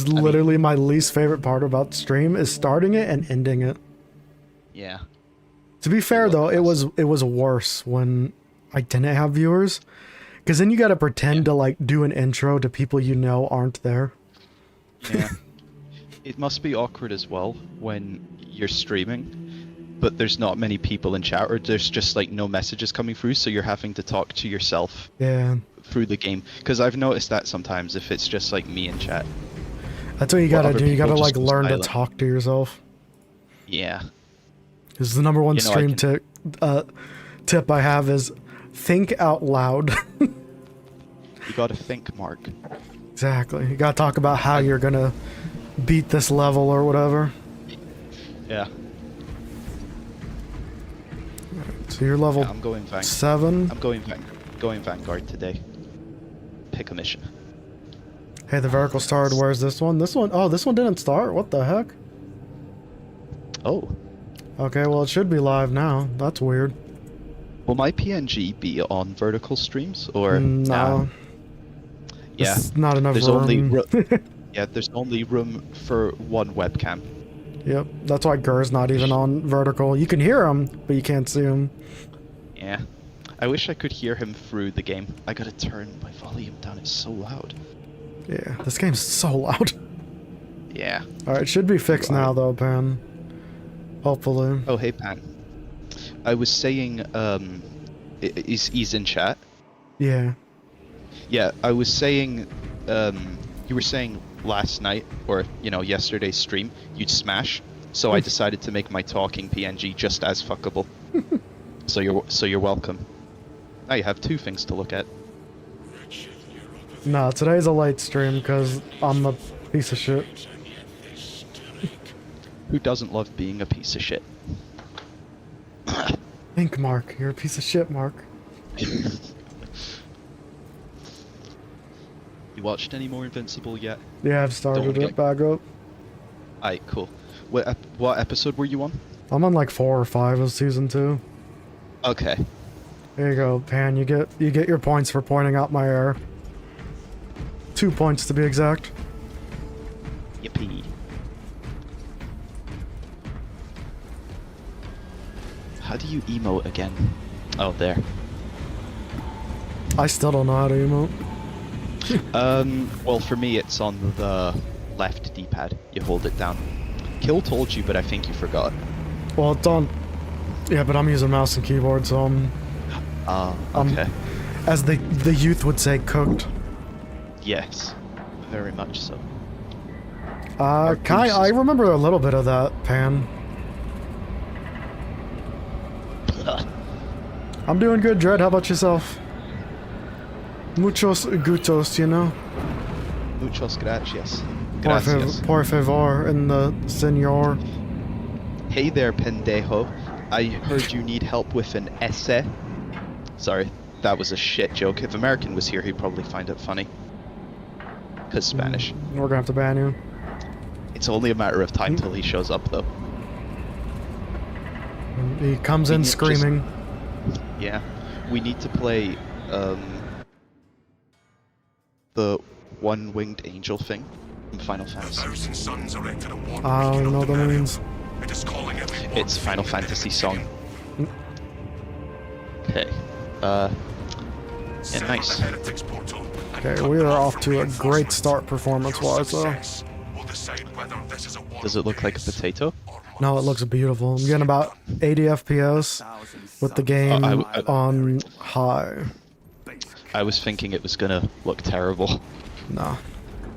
is literally my least favorite part about stream is starting it and ending it. Yeah. To be fair though, it was worse when I didn't have viewers, because then you got to pretend to like do an intro to people you know aren't there. Yeah. It must be awkward as well when you're streaming, but there's not many people in chat, or there's just like no messages coming through, so you're having to talk to yourself. Yeah. Through the game, because I've noticed that sometimes if it's just like me in chat. That's what you gotta do. You gotta like go learn silent. to talk to yourself. Yeah. This is the number one stream tip I have is think out loud. You gotta think, Mark. Exactly. You gotta talk about how you're gonna beat this level or whatever. Yeah. So you're level I'm going 7. I'm going Vanguard today. Pick a mission. Hey, the vertical started. Where's this one? This one? Oh, this one didn't start? What the heck? Oh. Okay, well it should be live now. That's weird. Will my PNG be on vertical streams or no? Yeah. There's not enough there's room. There's only room for one webcam. Yep, that's why Gur's not even on vertical. You can hear him, but you can't see him. Yeah. I wish I could hear him through the game. I gotta turn my volume down, it's so loud. Yeah, this game's so loud. Yeah. Alright, it should be fixed now though, Pan. Hopefully. Oh, hey, Pan. I was saying, he's in chat? Yeah. Yeah, I was saying, you were saying last night, or, you know, yesterday's stream, you'd smash, so I decided to make my talking PNG just as fuckable. So you're welcome. Now you have 2 things to look at. No, today's a late stream because I'm a piece of shit. Who doesn't love being a piece of shit? Think, Mark. You're a piece of shit, Mark. You watched any more Invincible yet? Yeah, I've started it back up. Alright, cool. What episode were you on? I'm on like 4 or 5 of season 2. Okay. There you go, Pan. You get your points for pointing out my error. 2 points to be exact. Yippee. How do you emote again? Oh, there. I still don't know how to emote. Well, for me, it's on the left D-pad. You hold it down. Kill told you, but I think you forgot. Well, it's on... Yeah, but I'm using mouse and keyboard, so I'm... okay. As the youth would say, cooked. Yes. Very much so. I remember a little bit of that, Pan. I'm doing good, Dread. How about yourself? Muchos gutos, you know? Muchos gracias. Gracias. Por favor, in the senor. Hey there, pendejo. I heard you need help with an essay. Sorry, that was a shit joke. If American was here, he'd probably find it funny. Because Spanish. We're gonna have to ban you. It's only a matter of time till he shows up, though. He comes in screaming. Yeah. We need to play, the one-winged angel thing from Final Fantasy. I don't know what that means. It's Final Fantasy song. Okay. Yeah, nice. Okay, we are off to a great start performance-wise, though. Does it look like a potato? No, it looks beautiful. I'm getting about 80 FPS with the game on high. I was thinking it was gonna look terrible. No.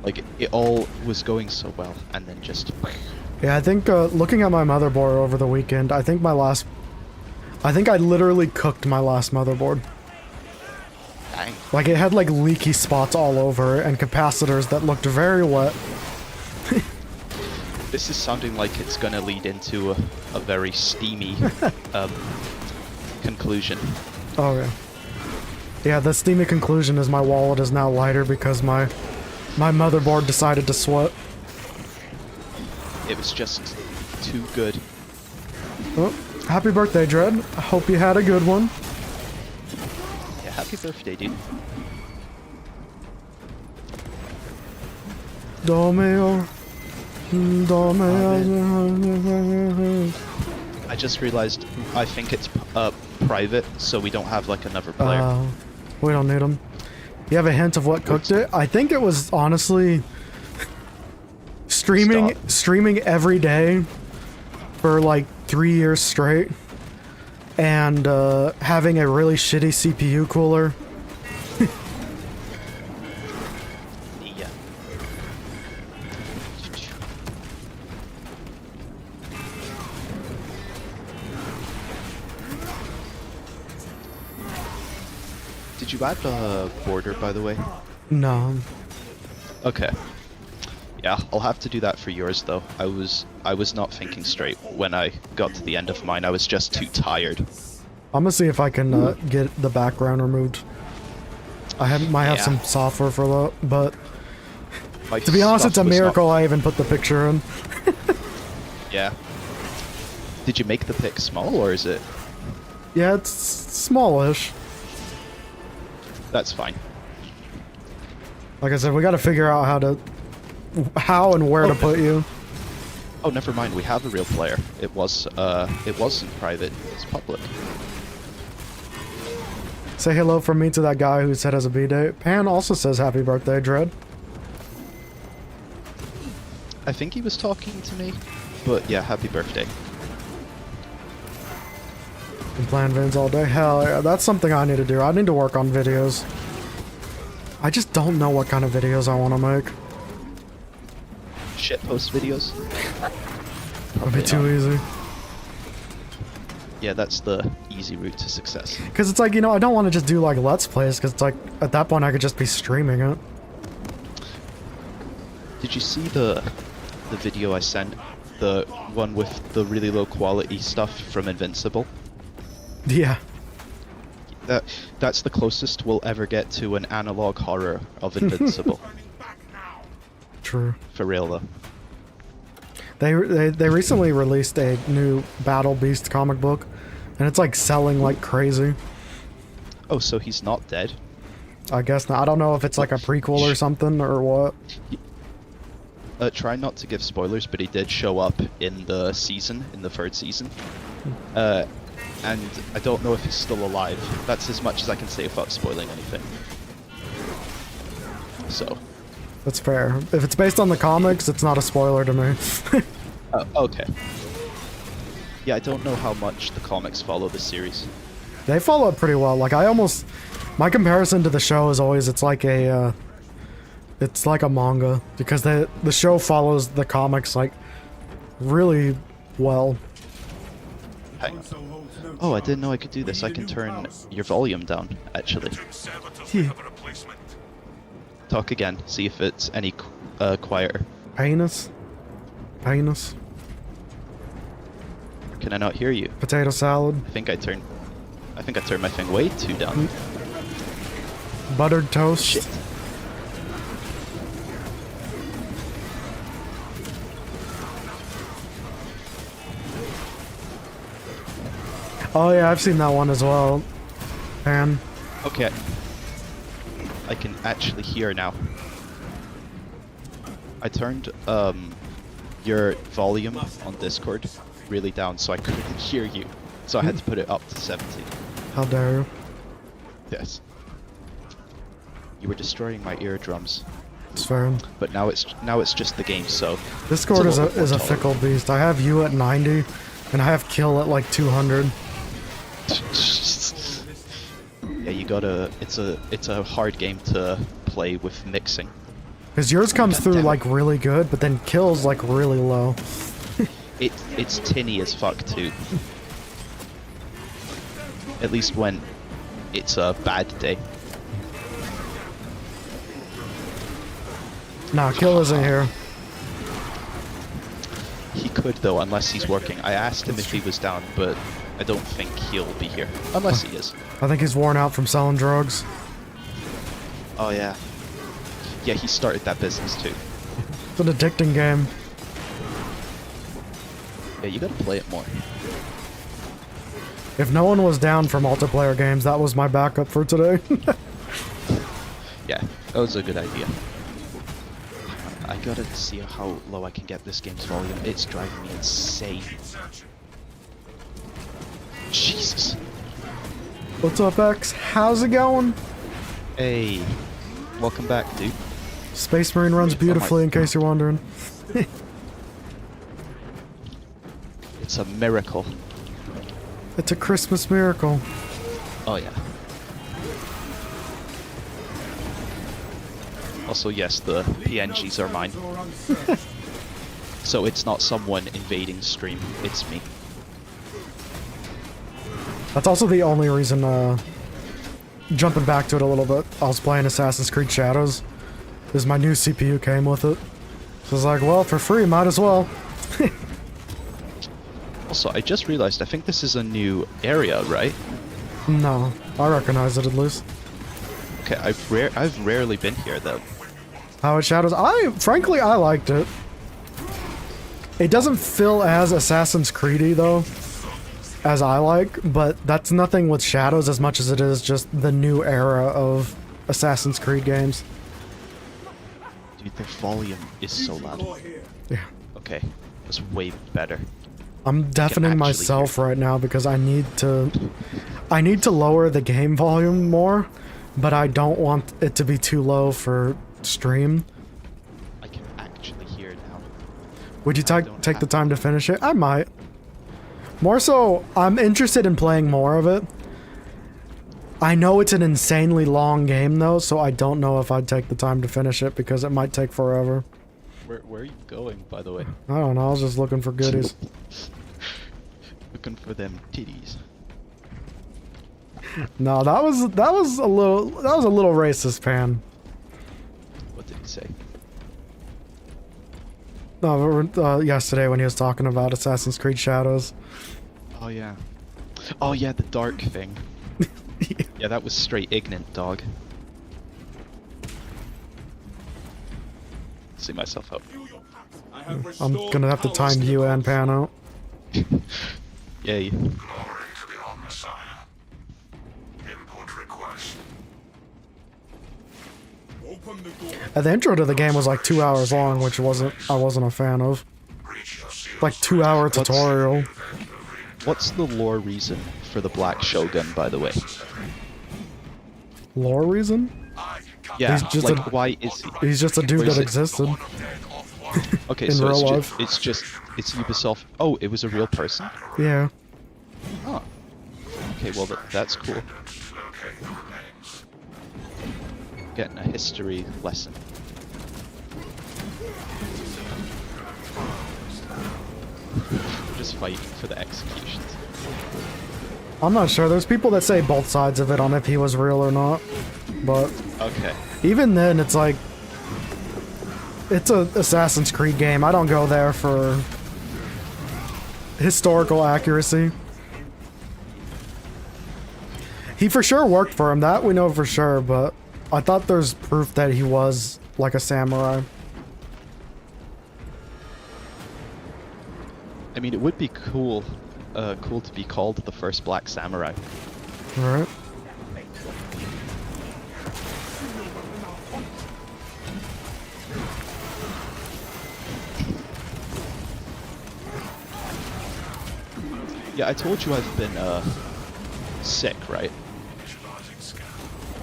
Like, it all was going so well, and then just... Yeah, I think, looking at my motherboard over the weekend, I think I literally cooked my last motherboard. Dang. Like, it had, like, leaky spots all over it, and capacitors that looked very wet. This is sounding like it's gonna lead into a very steamy, conclusion. Oh, yeah. Yeah, the steamy conclusion is my wallet is now lighter because my motherboard decided to sweat. It was just too good. Oh, happy birthday, Dread. I hope you had a good one. Yeah, happy birthday, dude. Domeo. I just realized I think it's private, so we don't have like another player. We don't need them. You have a hint of what cooked it? I think it was honestly streaming every day for like 3 years straight, and having a really shitty CPU cooler. Yeah. Did you add a border, by the way? No. Okay. Yeah, I'll have to do that for yours though. I was not thinking straight when I got to the end of mine. I was just too tired. I'm gonna see if I can get the background removed. I might have some software for that, but to be honest, it's a miracle I even put the picture in. Yeah. Did you make the pic small, or is it? Yeah, it's smallish. That's fine. Like I said, we got to figure out how and where to put you. Oh, never mind. We have a real player. It wasn't private. It's public. Say hello from me to that guy who said has a B-Day. Pan also says happy birthday, Dread. I think he was talking to me, but yeah, happy birthday. Been playing Vins all day. Hell yeah, that's something I need to do. I need to work on videos. I just don't know what kind of videos I want to make. Shitpost videos? Would be too easy. Yeah, that's the easy route to success. Because it's like, you know, I don't want to just do like Let's Plays, because it's like, at that point I could just be streaming it. Did you see the video I sent? The one with the really low quality stuff from Invincible? Yeah. That's the closest we'll ever get to an analog horror of Invincible. True. For real though. They recently released a new Battle Beast comic book, and it's like selling like crazy. Oh, so he's not dead? I guess not. I don't know if it's like a prequel or something or what. Try not to give spoilers, but he did show up in the season, in the third season. And I don't know if he's still alive. That's as much as I can say without spoiling anything. So. That's fair. If it's based on the comics, it's not a spoiler to me. Okay. Yeah, I don't know how much the comics follow the series. They follow it pretty well. Like, my comparison to the show is always, it's like a manga, because the show follows the comics, like, really well. Hang on. Oh, I didn't know I could do this. I can turn your volume down, actually. Yeah. Talk again, see if it's any quieter. Penis. Penis. Can I not hear you? Potato salad. I think I turned my thing way too down. Buttered toast. Shit. Oh yeah, I've seen that one as well. And Okay. I can actually hear now. I turned your volume on Discord really down so I couldn't hear you. So I had to put it up to 70. how dare you? Yes. You were destroying my eardrums. It's fair. But now it's just the game, so Discord it's is a more fickle beast. I have you at 90, and I have kill at like 200. Yeah, you gotta. It's a hard game to play with mixing. Because yours comes through like really good, but then kills like really low. It's tinny as fuck too. At least when it's a bad day. Nah, kill isn't here. He could though, unless he's working. I asked him if he was down, but I don't think he'll be here. Unless he is. I think he's worn out from selling drugs. Oh yeah. Yeah, he started that business too. It's an addicting game. Yeah, you gotta play it more. If no one was down for multiplayer games, that was my backup for today. Yeah, that was a good idea. I gotta see how low I can get this game's volume. It's driving me insane. Jesus. What's up, X? How's it going? Hey. Welcome back, dude. Space Marine runs beautifully, in case you're wondering. It's a miracle. It's a Christmas miracle. Oh, yeah. Also, yes, the PNGs are mine. So it's not someone invading stream, it's me. That's also the only reason, jumping back to it a little bit, I was playing Assassin's Creed Shadows, because my new CPU came with it. So I was like, well, for free, might as well. Also, I just realized, I think this is a new area, right? No, I recognize it at least. Okay, I've rarely been here, though. How it Shadows, frankly, I liked it. It doesn't feel as Assassin's Creedy, though, as I like, but that's nothing with Shadows as much as it is just the new era of Assassin's Creed games. Dude, the volume is so loud. Yeah. Okay, that's way better. I'm deafening myself right now because I need to lower the game volume more, but I don't want it to be too low for stream. I can actually hear it now. Would you take the time to finish it? I might. More so, I'm interested in playing more of it. I know it's an insanely long game though, so I don't know if I'd take the time to finish it because it might take forever. Where are you going, by the way? I don't know, I was just looking for goodies. Looking for them titties. No, that was a little racist, Pan. What did he say? No, yesterday when he was talking about Assassin's Creed Shadows. Oh yeah. Oh yeah, the dark thing. Yeah, that was straight ignorant, dog. See myself up. I'm gonna have to time you and Pan out. Yay. The intro to the game was like 2 hours long, which I wasn't a fan of. Like 2 hour tutorial. What's the lore reason for the Black Shogun, by the way? Lore reason? Yeah, He's just like, why is he? He's just a dude that existed. Okay, in so real it's life. it's Ubisoft. Oh, it was a real person? Yeah. Oh. Okay, well, that's cool. Getting a history lesson. Just fighting for the executions. I'm not sure. There's people that say both sides of it on if he was real or not. But Okay. even then, it's like... It's a Assassin's Creed game. I don't go there for historical accuracy. He for sure worked for him. That we know for sure, but I thought there's proof that he was like a samurai. I mean, it would be cool to be called the first Black Samurai. Alright. Yeah, I told you I've been sick, right?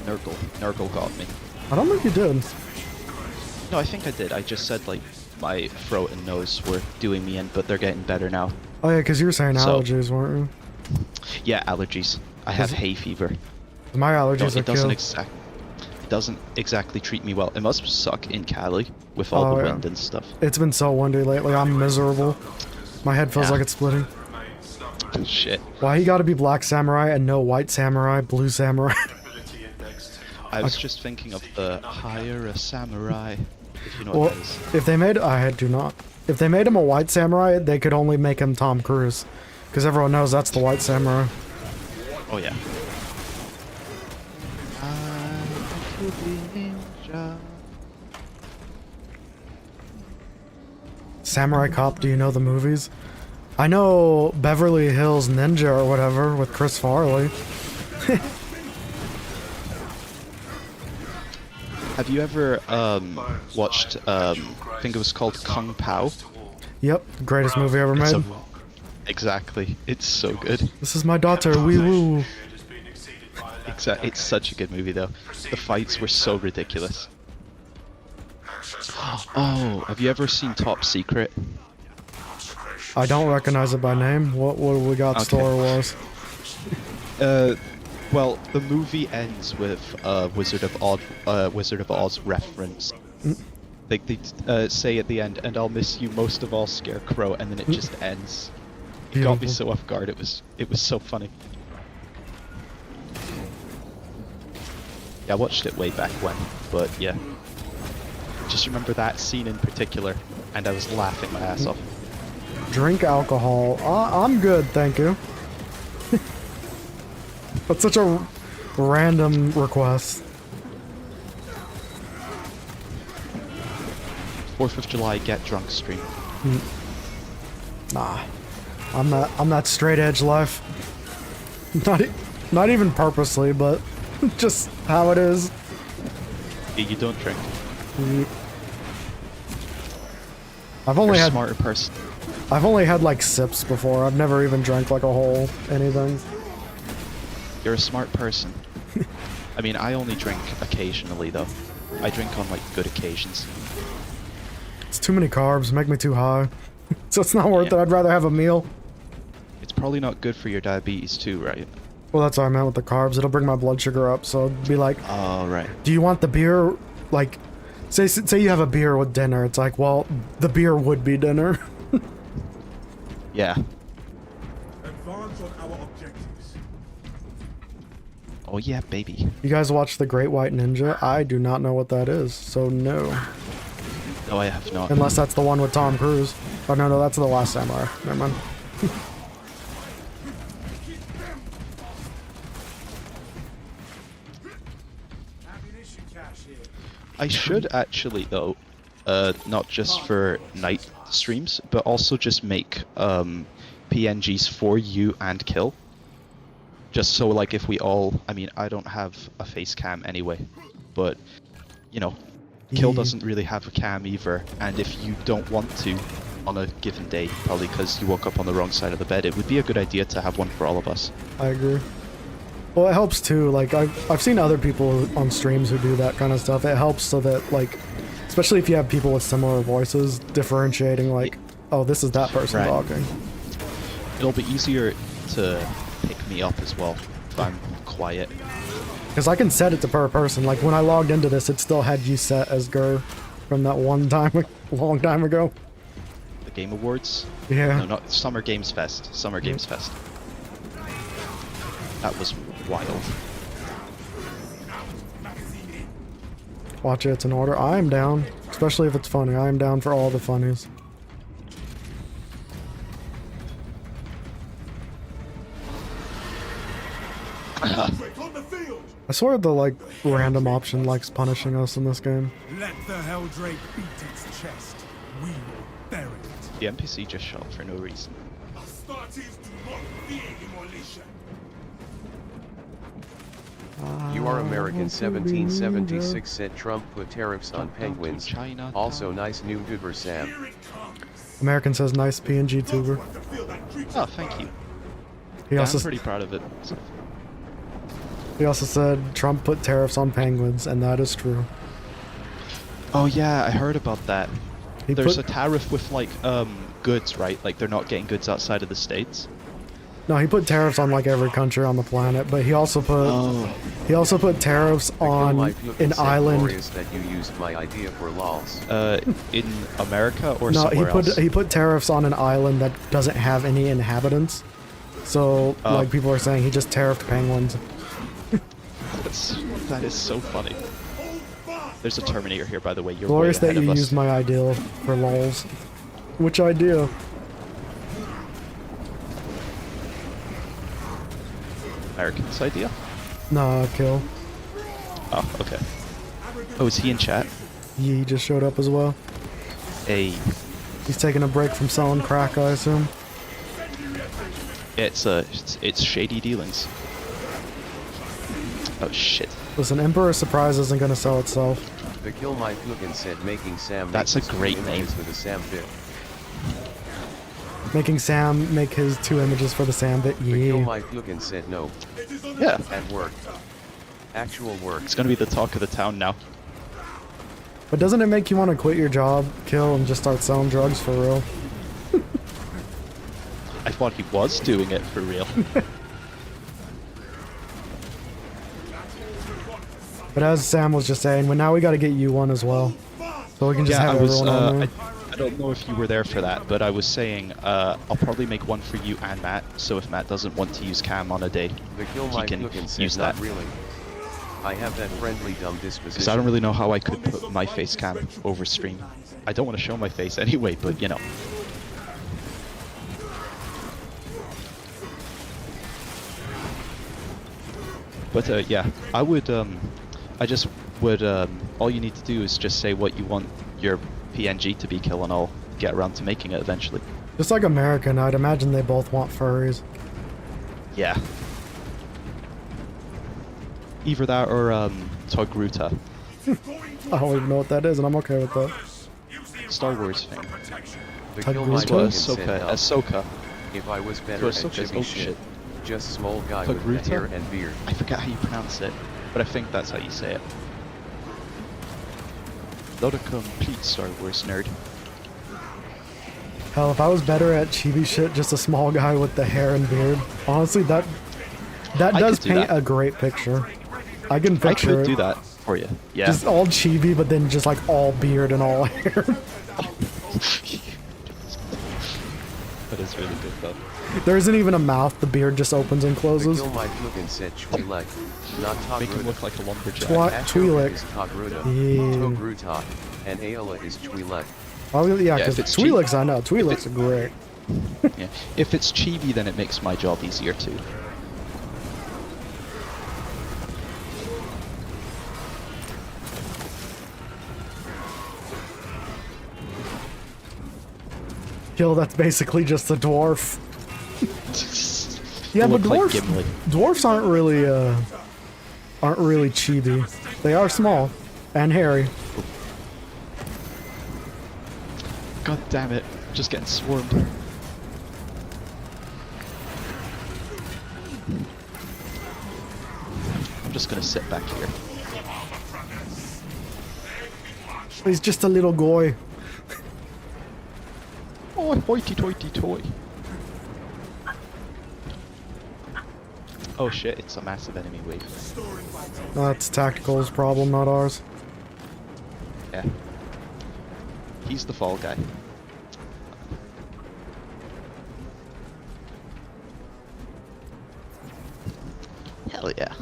Nurgle got me. I don't think you did. No, I think I did. I just said like my throat and nose were doing me in, but they're getting better now. Oh yeah, because you were saying So- allergies, weren't you? Yeah, allergies. I have hay fever. My No, allergies are it doesn't killed. it doesn't exactly treat me well. It must suck in Cali with all the yeah. wind and stuff. It's been so windy lately. I'm miserable. My head feels Yeah. like it's splitting. Shit. Why you gotta be Black Samurai and no White Samurai, Blue Samurai? I was just thinking of the hire a samurai, if you know Well, what that is. if they made... I do not. If they made him a White Samurai, they could only make him Tom Cruise. Because everyone knows that's the White Samurai. Oh yeah. I could be ninja. Samurai Cop, do you know the movies? I know Beverly Hills Ninja or whatever with Chris Farley. Have you ever watched? I think it was called Kung Pao. Yep, greatest movie ever It's made. exactly. It's so good. This is my daughter, wee woo. It's such a good movie though. The fights were so ridiculous. Oh, have you ever seen Top Secret? I don't recognize it by name. What do we got Okay. Star Wars? Well, the movie ends with Wizard of Oz reference. They say at the end, "And I'll miss you most of all, Scarecrow," and then it just ends. It got me Beautiful. so off guard. It was so funny. Yeah, I watched it way back when, but yeah. Just remember that scene in particular, and I was laughing my ass off. Drink alcohol. I'm good, thank you. That's such a random request. 4th of July, get drunk stream. Nah, I'm that straight edge life. Not even purposely, but just how it is. You don't drink. I've only You're a had smarter person. I've only had like sips before. I've never even drank like a whole anything. You're a smart person. I mean, I only drink occasionally though. I drink on like good occasions. It's too many carbs, make me too high. So it's not worth Yeah. it. I'd rather have a meal. It's probably not good for your diabetes too, right? Well, that's what I meant with the carbs. It'll bring my blood sugar up. So it'd be like, Oh, right. do you want the beer? Like, say you have a beer with dinner. It's like, well, the beer would be dinner. Yeah. Advance on our objectives. Oh yeah, baby. You guys watch The Great White Ninja? I do not know what that is, so no. No, I have not. Unless that's the one with Tom Cruise. Oh, no, that's The Last Samurai. Never mind. Ammunition cache here. I should actually though, not just for night streams, but also just make PNGs for you and Kill. Just so like if we all, I mean, I don't have a face cam anyway, but you know, Kill Yeah. doesn't really have a cam either, and if you don't want to on a given day, probably because you woke up on the wrong side of the bed, it would be a good idea to have one for all of us. I agree. Well, it helps too. Like, I've seen other people on streams who do that kind of stuff. It helps so that, like, especially if you have people with similar voices, differentiating, like, oh, this is that person Right. talking. It'll be easier to pick me up as well if I'm quiet. Because I can set it to per person. Like, when I logged into this, it still had you set as Gur from that one time, long time ago. The Game Awards? Yeah. No, not Summer Games Fest. Summer Games Fest. That was wild. Watch it, it's in order. I am down. Especially if it's funny. I am down for all the funnies. On the field. I swear the, like, random option likes punishing us in this game. Let the Helldrake beat its chest. We will bury it. The NPC just shot for no reason. Astartes do not fear immolation. You are American 1776 said Trump put tariffs on penguins. China. Also nice new goober Sam. Here it comes. American says nice PNG tuber. Want to feel that creature. Oh, thank you. He Yeah, also I'm pretty proud of it. he also said Trump put tariffs on penguins, and that is true. Oh yeah, I heard about that. He There's put, a tariff with like goods, right? Like they're not getting goods outside of the States. no, he put tariffs on like every country on the planet, but he also put tariffs on an island. Glorious that you used my idea for lols. In America or No, somewhere else? he put tariffs on an island that doesn't have any inhabitants. So like people are saying he just tariffed penguins. That is so funny. There's a Terminator here, by the way. You're Glorious way that ahead you of us. used my idea for lols. Which idea? American's idea? Nah, kill. Oh, okay. Oh, is he in chat? He just showed up as well. Hey, He's taking a break from selling crack, I assume. it's shady dealings. Oh shit. Listen, Emperor Surprise isn't gonna sell itself. The Kill My Fucking said making Sam That's make a his two great images name. with a Sam bit. Making Sam make his 2 images for the Sam bit. The Kill Yeah. My Fucking said no. Yeah, At work. Actual work. it's gonna be the talk of the town now. But doesn't it make you want to quit your job, kill, and just start selling drugs for real? I thought he was doing it for real. But as Sam was just saying, well, now we got to get you one as well, so we can just Yeah, have I was. everyone on there. I don't know if you were there for that, but I was saying I'll probably make one for you and Matt. So if Matt doesn't want to use cam on a day, The Kill he My can Fucking said use not that. really. I have that friendly dumb Because disposition. I don't really know how I could put my face cam over stream. I don't want to show my face anyway, but you know. But yeah, I would. I just would. All you need to do is just say what you want your PNG to be, kill, and I'll get around to making it eventually. Just like American, I'd imagine they both want furries. Yeah. Either that or Togruta. I don't even know what that is, and I'm okay with that. Star Wars thing. The Kill My Tugruta? Fucking Ahsoka. said no. Ahsoka. If I was better at Ahsoka's chibi oh shit, shit. just small guy with the Tugruta? hair and beard. I forget how you pronounce it, but I think that's how you say it. Not a complete Star Wars nerd. Hell, if I was better at chibi shit, just a small guy with the hair and beard. Honestly, that I does could do paint that. a great picture. I can I picture could it. do that for you. Yeah. Just all chibi, but then just like all beard and all hair. That is really good though. There isn't even a mouth. The beard just opens and The closes. Kill My Fucking said Twi'lek, not Make him Togruta. look like a lumberjack. Twi- Ashoka Twi'lek. is Togruta, Yeah. Togruta, and Aola is Twi'lek. Oh, yeah, Yeah, because if it's Twi'leks I know. Twi'leks are great. Yeah. If it's chibi, then it makes my job easier too. Kill, that's basically just a dwarf. Yeah, but Look like dwarfs, Gimli. dwarfs aren't really chibi. They are small and hairy. God damn it! Just getting swarmed. I'm just gonna sit back here. He's just a little goy. Oh, hoity-toity toy. Oh shit! It's a massive enemy wave. That's Tactical's problem, not ours. Yeah. He's the fall guy. Hell yeah.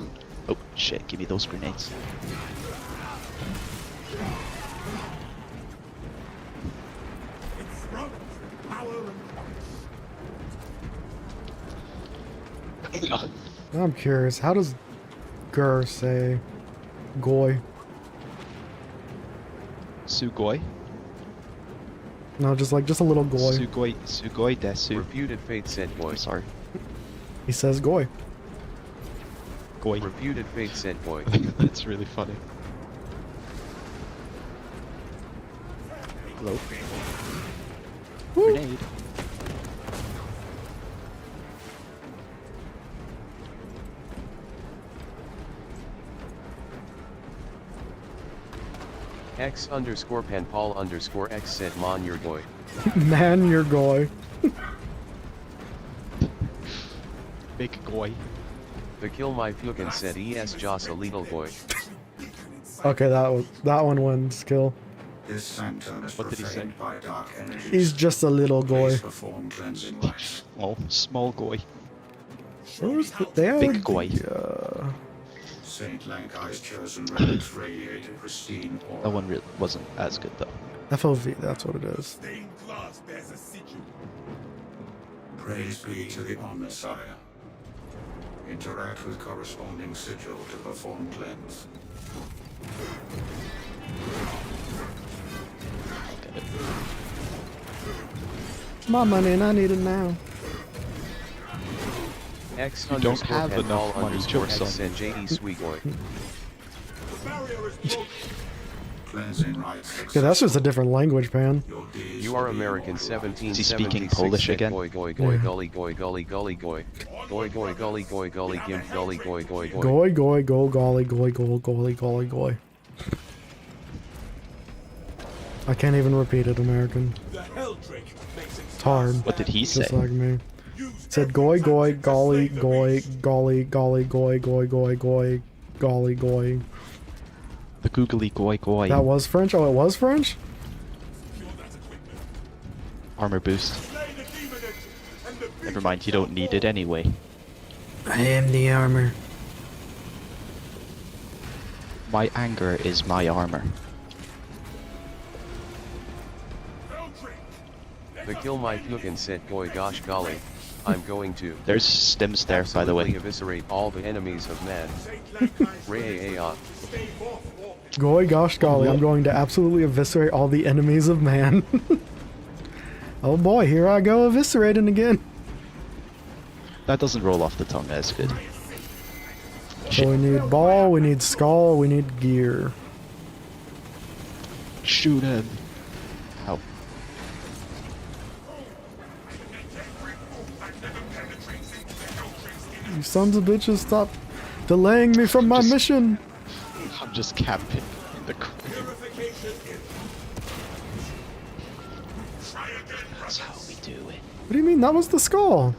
Oh shit, give me those grenades. I'm curious, how does Gur say goy? Sugoi. No, just a little goy. Sugoi desu. Reputed Fate said boy. I'm sorry. He says goy. Goi. Reputed Fate said boy. That's really funny. Hello. Grenade. X_Panpaul_X said mon your boy. Man, you're goy. Big Goi. The Kill My Fucking said es Joss a little boy. Okay, that one wins. Kill. This sanctum is What did he say? profaned by dark energies. He's just a little goy. Please perform cleansing rites. Oh, small Goi. Where's the, they have Big goy. Saint Lankai's chosen relics radiated pristine That aura. one wasn't as good though. FOV, that's what it is. Stained glass bears a sigil. Praise be to the Omnissiah. Interact with corresponding sigil to perform cleanse. Get it. It's my money and I need it now. You don't have enough money, X_Panpaul_X joke's on said JE Sweet boy. The barrier is broken. cleansing rites Yeah, that's just a different language, man. Your days You will are be American over. 1776 Is he speaking Polish again? Goy goy goy gully goy gully gully goy. Goy goy gully goy gully gimp gully goy goy goy. Goy, goy, go, golly, goy, go, golly, golly, goy. I can't even repeat it, American. It's hard. What did he say? Just like me. It said goy, goy, golly, goy, golly, golly, goy, goy, goy, goy, golly, goy. The googly goy goy. That was French? Oh, it was French? Armor boost. Never mind, you don't need it anyway. I am the armor. My anger is my armor. The kill my fucking said goy gosh golly. I'm going to There's stims there, by the way. absolutely eviscerate all the enemies of man. Ray Goy, gosh, golly, I'm going to absolutely eviscerate all the enemies of man. Oh boy, here I go eviscerating again. That doesn't roll off the tongue as good. So we need ball, we need skull, we need gear. Shoot him. Ow. You sons of bitches, stop delaying me from my mission. I'm just camping in the corner. That's how we do it. What do you mean? That was the skull.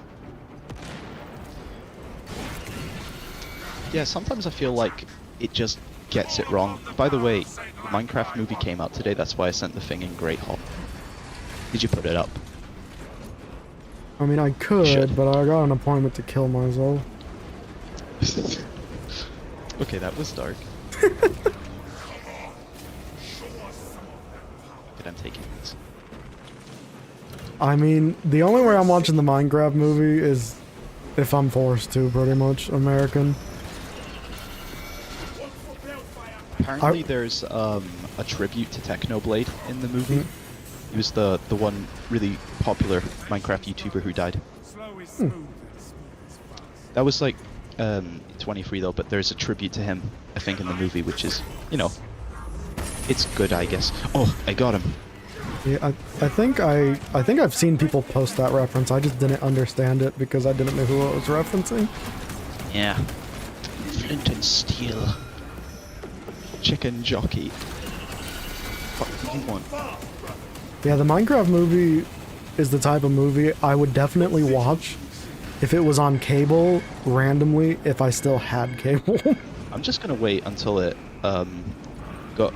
Yeah, sometimes I feel like it just gets it wrong. By the way, the Minecraft movie came out today, that's why I sent the thing in Great Hall. Did you put it up? I mean, I could, Should. but I got an appointment to kill myself. Okay, that was dark. But I'm taking this. I mean, the only way I'm watching the Minecraft movie is if I'm forced to, pretty much, American. Apparently there's a tribute to Technoblade in the movie. He was the one really popular Minecraft YouTuber who died. Slow is smooth and smooth is fast. That was like 23 though, but there's a tribute to him, I think, in the movie, which is, you know, it's good, I guess. Oh, I got him. Yeah, I think I've seen people post that reference. I just didn't understand it because I didn't know who it was referencing. Yeah. Flint and steel. Chicken jockey. What do you want? Yeah, the Minecraft movie is the type of movie I would definitely watch if it was on cable randomly, if I still had cable. I'm just gonna wait until it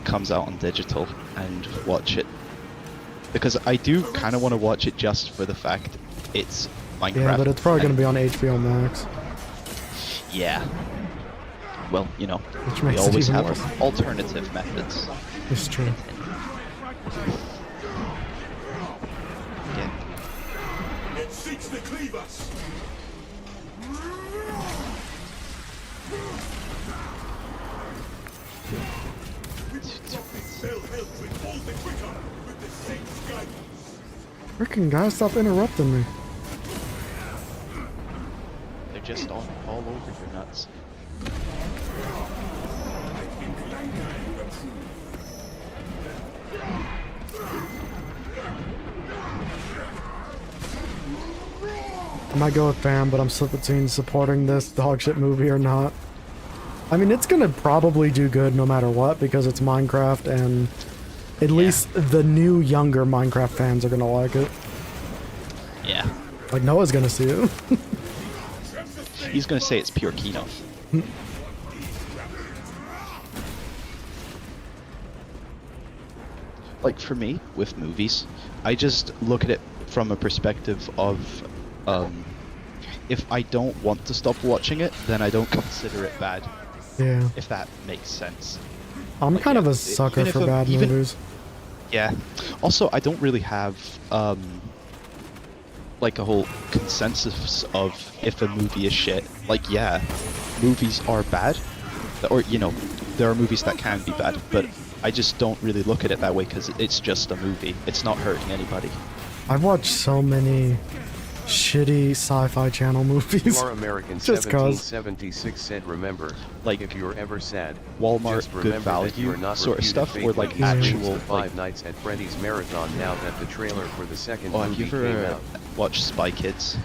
comes out on digital and watch it, because I do kind of want to watch it just for the fact it's Minecraft. Yeah, but it's probably going to and- be on HBO Max. Yeah. Well, you know, Which we makes it always even have worse. alternative methods. It's true. Yeah. It seeks to cleave us. Freaking guys, stop interrupting me. They're just all over your nuts. I might go with fam, but I'm split between supporting this dogshit movie or not. I mean, it's gonna probably do good no matter what because it's Minecraft, and at least the new, younger Minecraft fans are gonna like it. Yeah. Like, Noah's gonna see it. He's gonna say it's pure Kino. Like, for me, with movies, I just look at it from a perspective of, if I don't want to stop watching it, then I don't consider it bad, Yeah. if that makes sense. I'm kind of a yeah, sucker even if for bad even- movies. Yeah. Also, I don't really have, like a whole consensus of if a movie is shit. Like, yeah, movies are bad, or, you know, there are movies that can be bad, but I just don't really look at it that way because it's just a movie. It's not hurting anybody. I've watched so many shitty sci-fi channel movies. You are American Just 1776 said remember, Like, if you're ever sad, Walmart just good remember that you value are not sort of reputed stuff, or like faithful to actual the Five Nights at Freddy's marathon now that the trailer for the second Oh, have you movie came ever out. watched Spy Kids?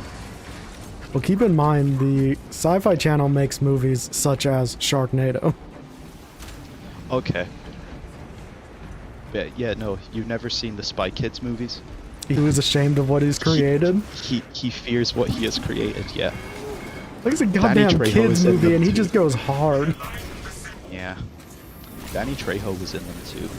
Well, keep in mind, the Sci-Fi Channel makes movies such as Sharknado. Okay. Yeah, no, you've never seen the Spy Kids movies? He was ashamed of what he's created. He fears what he has created, yeah. Like it's a Danny goddamn Trejo kids is in movie, them and he too. just goes hard. Yeah. Danny Trejo was in them too.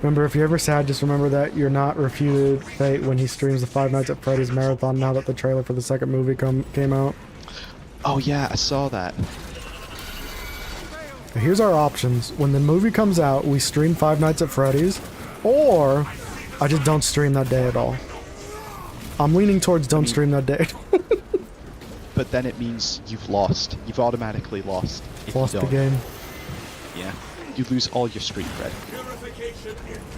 Remember, if you're ever sad, just remember that you're not refuted fate when he streams the Five Nights at Freddy's marathon now that the trailer for the second movie came out. Oh yeah, I saw that. Here's our options. When the movie comes out, we stream Five Nights at Freddy's, or I just don't stream that day at all. I'm leaning towards don't stream that day. But then it means you've lost. You've automatically lost. If Lost you the don't. game. Yeah. You lose all your street cred.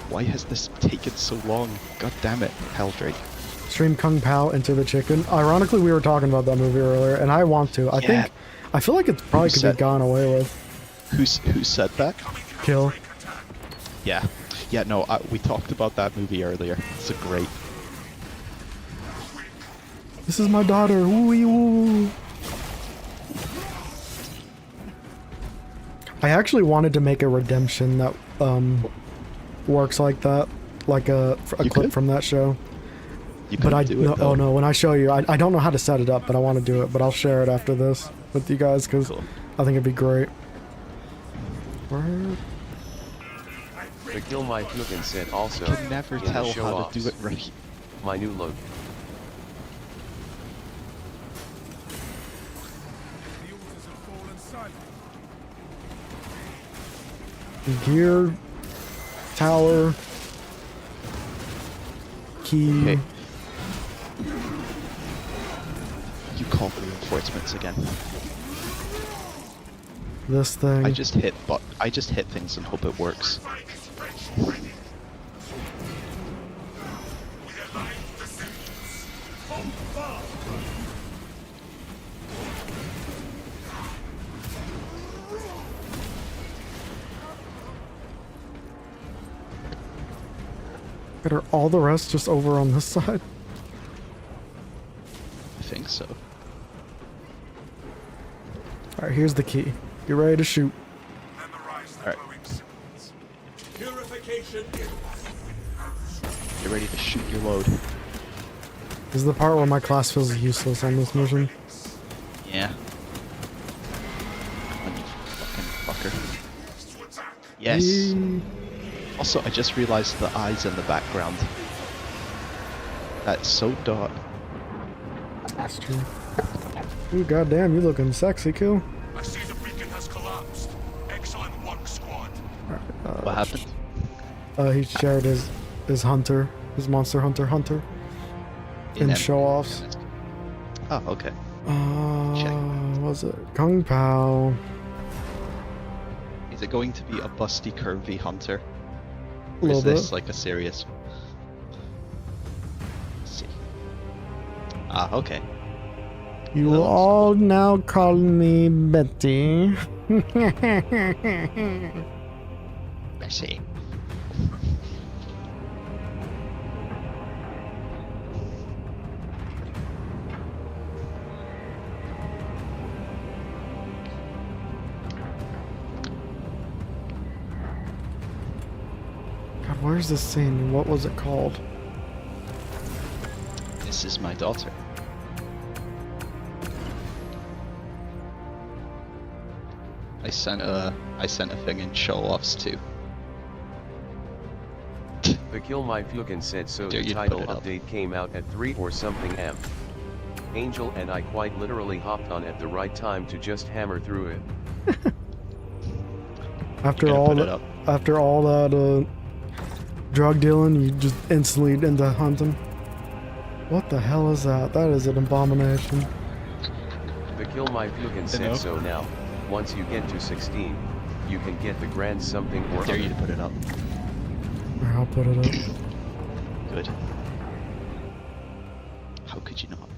Why has this taken so long? God damn it, Helldrake. Stream Kung Pao into the chicken. Ironically, we were talking about that movie earlier, and I want to. Yeah. I feel like it probably Who could be said- gone away with. Who said that? Kill. Yeah. Yeah, no, we talked about that movie earlier. It's a great. This is my daughter. Woo woo. I actually wanted to make a redemption that works like that, like a You clip could. from that show. You But I couldn't do it, no, though. oh no, when I show you, I don't know how to set it up, but I want to do it. But I'll share it after this with you guys because Cool. I think it'd be great. Where? The Kill My Fucking said also, You can never in the tell how show-offs, to do it right. my new look. The altars have fallen silent. Gear, tower, key. Okay. You call for reinforcements again. This thing. I just hit things and hope it works. Are all the rest just over on this side? I think so. Alright, here's the key. Get ready to shoot. Memorize the Alright. glowing symbols. Purification. Get ready to shoot your load. This is the part where my class feels useless on this mission. Yeah. Come on, you fucking fucker. Yes. Yee. Also, I just realized the eyes in the background. That's so dark. That's true. Ooh, goddamn, you looking sexy, Kill. I see the beacon has collapsed. Excellent work, squad. What happened? He shared his hunter, his monster hunter in show-offs. Oh, okay. Check. What was it? Kung Pao. Is it going to be a busty, curvy hunter? A Or is little this bit. like a serious? Let's see. Ah, okay. You will That looks all now call me Betty. I see. God, where's this scene? What was it called? This is my daughter. I sent a thing in show-offs too. The Kill My Fucking said so. Dare The you title put it up. update came out at 3 or something am. Angel and I quite literally hopped on at the right time to just hammer through it. After You're gonna all put it that, up. after all that drug dealing, you just instantly into hunting. What the hell is that? That is an abomination. The Kill My Fucking know. said so now. Once you get to 16, you can get the grand something or Dare you other. to put it up. Here, I'll put it up. Good. could you not?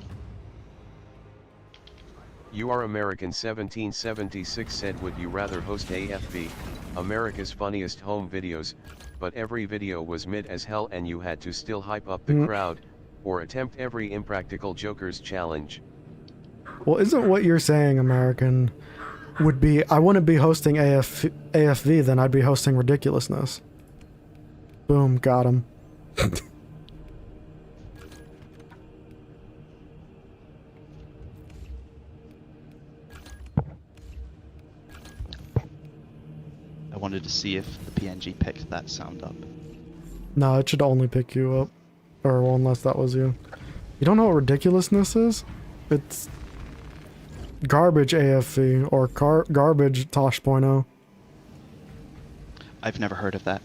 You are American 1776 said, would you rather host AFV, America's funniest home videos, but every video was mid as hell and you had to still hype up the crowd, or attempt every impractical Joker's challenge? Well, isn't what you're saying, American, would be, I wouldn't be hosting AFV, then I'd be hosting ridiculousness. Boom, got him. I wanted to see if the PNG picked that sound up. No, it should only pick you up. Or, well, unless that was you. You don't know what ridiculousness is? It's garbage AFV, or garbage Tosh.0. I've never heard of that.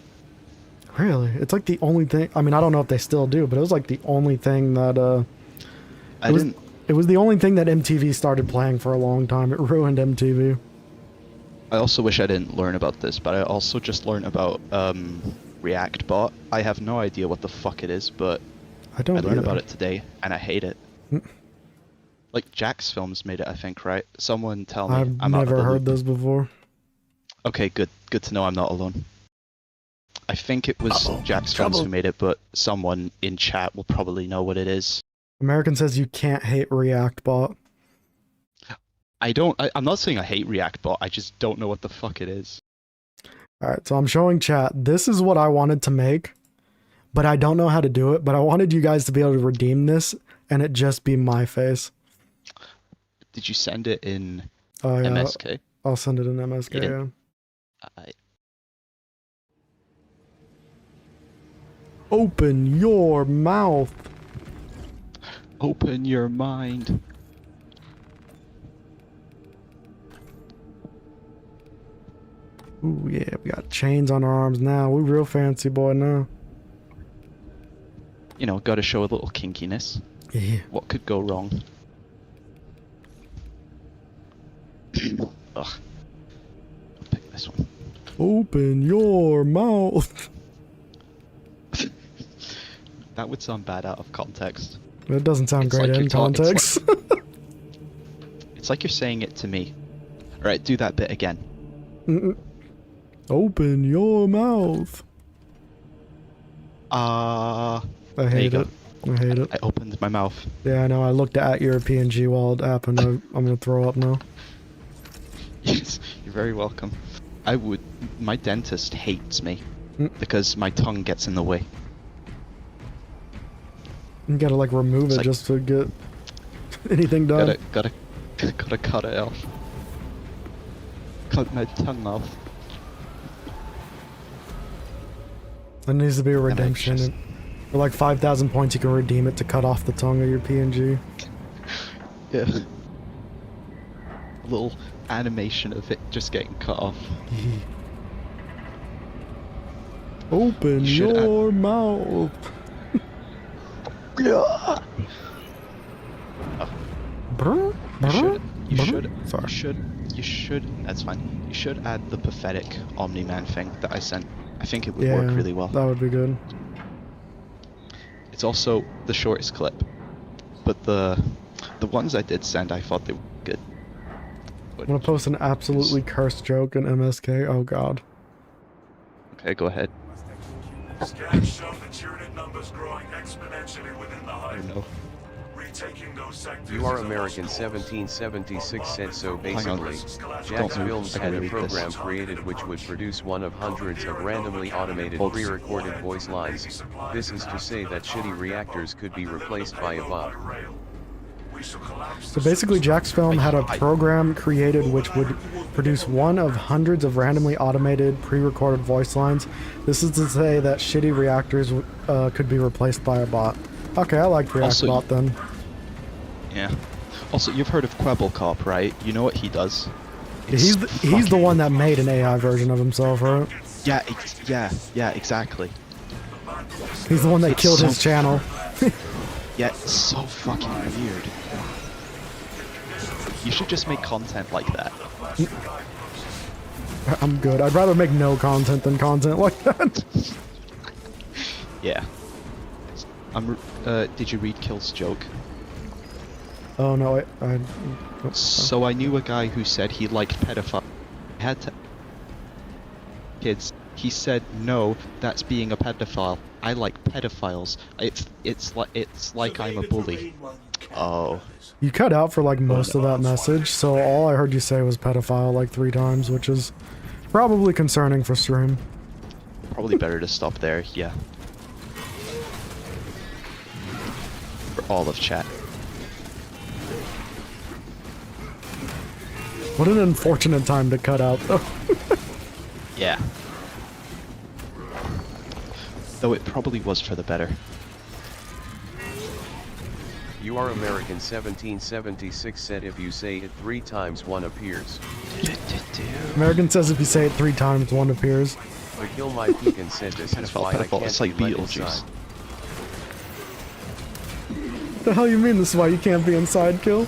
Really? It's like the only thing, I mean, I don't know if they still do, but it was like the only thing that, it was the only thing that MTV started playing for a long time. It ruined MTV. I also wish I didn't learn about this, but I also just learned about React Bot. I have no idea what the fuck it is, but I learned about it today, and I hate it. Like, Jack's Films made it, I think, right? Someone tell me. I've never heard this before. Okay, good. Good to know I'm not alone. I think it was Jack's Films who made it, but someone in chat will probably know what it is. American says you can't hate React Bot. I'm not saying I hate React Bot, I just don't know what the fuck it is. Alright, so I'm showing chat. This is what I wanted to make, but I don't know how to do it, but I wanted you guys to be able to redeem this, and it just be my face. Did you send it in Yeah, MSK? I'll send it in MSK, yeah. Open your mouth. Open your mind. Ooh, yeah, we got chains on our arms now. We real fancy boy now. You know, gotta show a little kinkiness. Yeah. What could go wrong? Ugh. I'll pick this one. Open your mouth. That would sound bad out of context. It doesn't sound It's great like in context. It's like you're saying it to me. Alright, do that bit again. Open your mouth. I hate it. I hate it. I opened my mouth. Yeah, I know. I looked at your PNG while it happened. I'm gonna throw up now. Yes, you're very welcome. My dentist hates me because my tongue gets in the way. You gotta like remove It's it like- just to get anything done. Gotta cut it off. Cut my tongue off. There needs to be a makes redemption. sense. For like 5,000 points, you can redeem it to cut off the tongue of your PNG. Yeah. A little animation of it just getting cut off. Open You should your mouth. You should, that's fine. You should add the pathetic Omni-Man thing that I sent. I think it would Yeah, work really well. that would be good. It's also the shortest clip, but the ones I did send, I thought they were good. I'm gonna post an absolutely cursed joke in MSK. Oh god. Okay, go ahead. Scans show the Tyranid numbers growing exponentially within the I hive. don't know. Retaking those sectors You are is the American most 1776 said so on. basically. Don't Jack's move. Films I had gotta a read this. program created which would produce one of hundreds of randomly automated Hold. pre-recorded voice lines. This is to say that shitty reactors could be replaced by a bot. So basically, Jack's Film had a program created which would produce one of hundreds of randomly automated pre-recorded voice lines. This is to say that shitty reactors could be replaced by a bot. Okay, I like React Also- Bot then. Yeah. Also, you've heard of Quebblecop, right? You know what he does? He's the one that made an AI version of himself, right? Yeah, yeah, exactly. He's the one that It's killed so- his channel. Yeah, it's so fucking weird. You should just make content like that. I'm good. I'd rather make no content than content like that. Yeah. Did you read Kill's joke? Oh no, wait, So I knew a guy who said he liked pedophile. I had to kids. He said no, that's being a pedophile. I like pedophiles. It's like I'm a bully. Oh. you cut out for like most of that message, so all I heard you say was pedophile like 3 times, which is probably concerning for stream. Probably better to stop there, yeah. For all of chat. What an unfortunate time to cut out, though. Yeah. Though it probably was for the better. You Are American 1776 said if you say it 3 times one appears. American says if you say it 3 times, one appears. The Kill My Pecan said this is why I can't It's like be let Beetlejuice. inside. What the hell you mean this is why you can't be inside, Kill?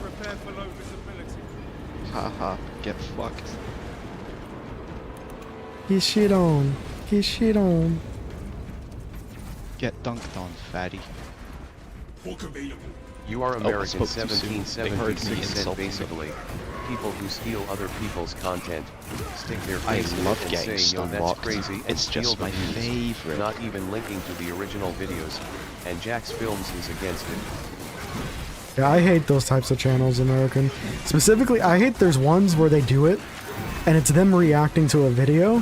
Prepare for low visibility. Haha, get fucked. Get shit on. Get shit on. Get dunked on, fatty. Hook available. You Are I American spoke too soon. They heard me 1776 said insulting me. basically, people who steal other people's content, stick their I face in love it getting and say yo stun that's locked. crazy and It's steal just the my views, favorite. not even linking to the original videos, and Jack's Films is against it. Yeah, I hate those types of channels, American. Specifically, I hate there's ones where they do it, and it's them reacting to a video,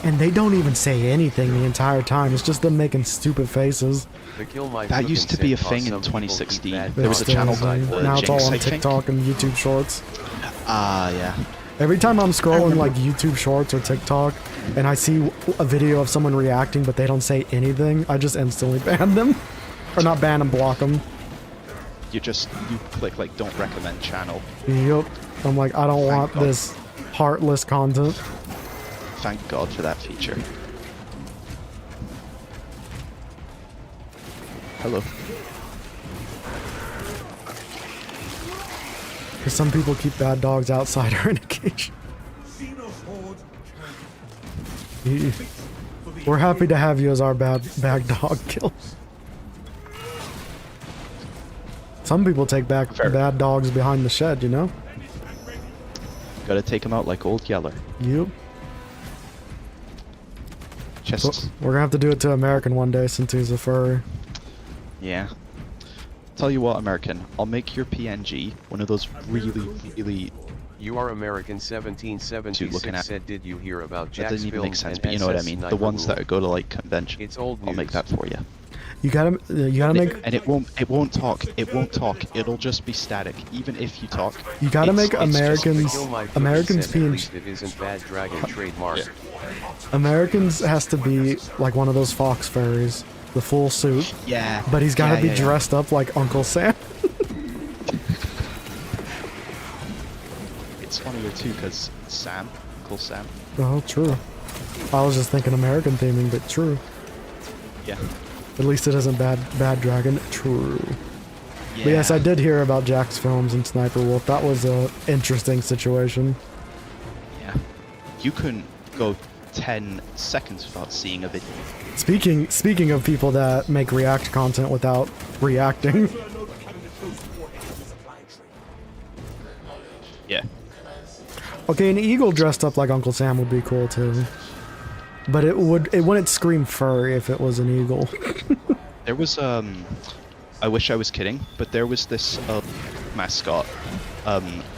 and they don't even say anything the entire time. It's just them making stupid faces. The Kill My That Pecan used to said be a cause thing in some people keep 2016. bad There was a It's channel still a called thing. Now it's Jinx, all on I think. TikTok and YouTube Shorts. Ah, yeah. Every time I'm scrolling like YouTube Shorts or TikTok, and I see a video of someone reacting but they don't say anything, I just instantly ban them. Or not ban them, block them. You click like don't recommend channel. Yup. I'm like, I don't Thank want God. this heartless content. Thank God for that feature. Hello. Because some people keep bad dogs outside or in a cage. Xenos Horde We're happy to have you as our bad dog kill. Some people take back Fair. bad dogs behind the shed, you know? Gotta take him out like Old Yeller. Yup. Just, We're gonna have to do it to American one day since he's a furry. yeah. Tell you what, American, I'll make your PNG one of those really. You Are American Looking 1776 at- said did you hear about That Jack's doesn't even make Films sense, and but you know what I SS mean. The Sniper ones Rule? that go to like convention. It's old I'll make news. that for you. You gotta make And it won't talk. It won't talk. It'll just be static. Even if you talk. you gotta it's- make it's just- Americans Kill My Pecan Americans said at PNG least it isn't Bad Dragon trademark. Americans has to be like one of those fox fairies, the full suit, Yeah. but he's gotta be yeah. dressed up like Uncle Sam. It's funnier too, because Sam, Uncle Sam. Oh, true. I was just thinking American theming, but true. Yeah. At least it isn't bad dragon. True. Yeah. But yes, I did hear about Jack's Films and Sniper Wolf. That was a interesting situation. Yeah. You couldn't go 10 seconds without seeing a video. Speaking of people that make react content without reacting. Yeah. Okay, an eagle dressed up like Uncle Sam would be cool too. But it wouldn't scream furry if it was an eagle. There was I wish I was kidding, but there was this mascot,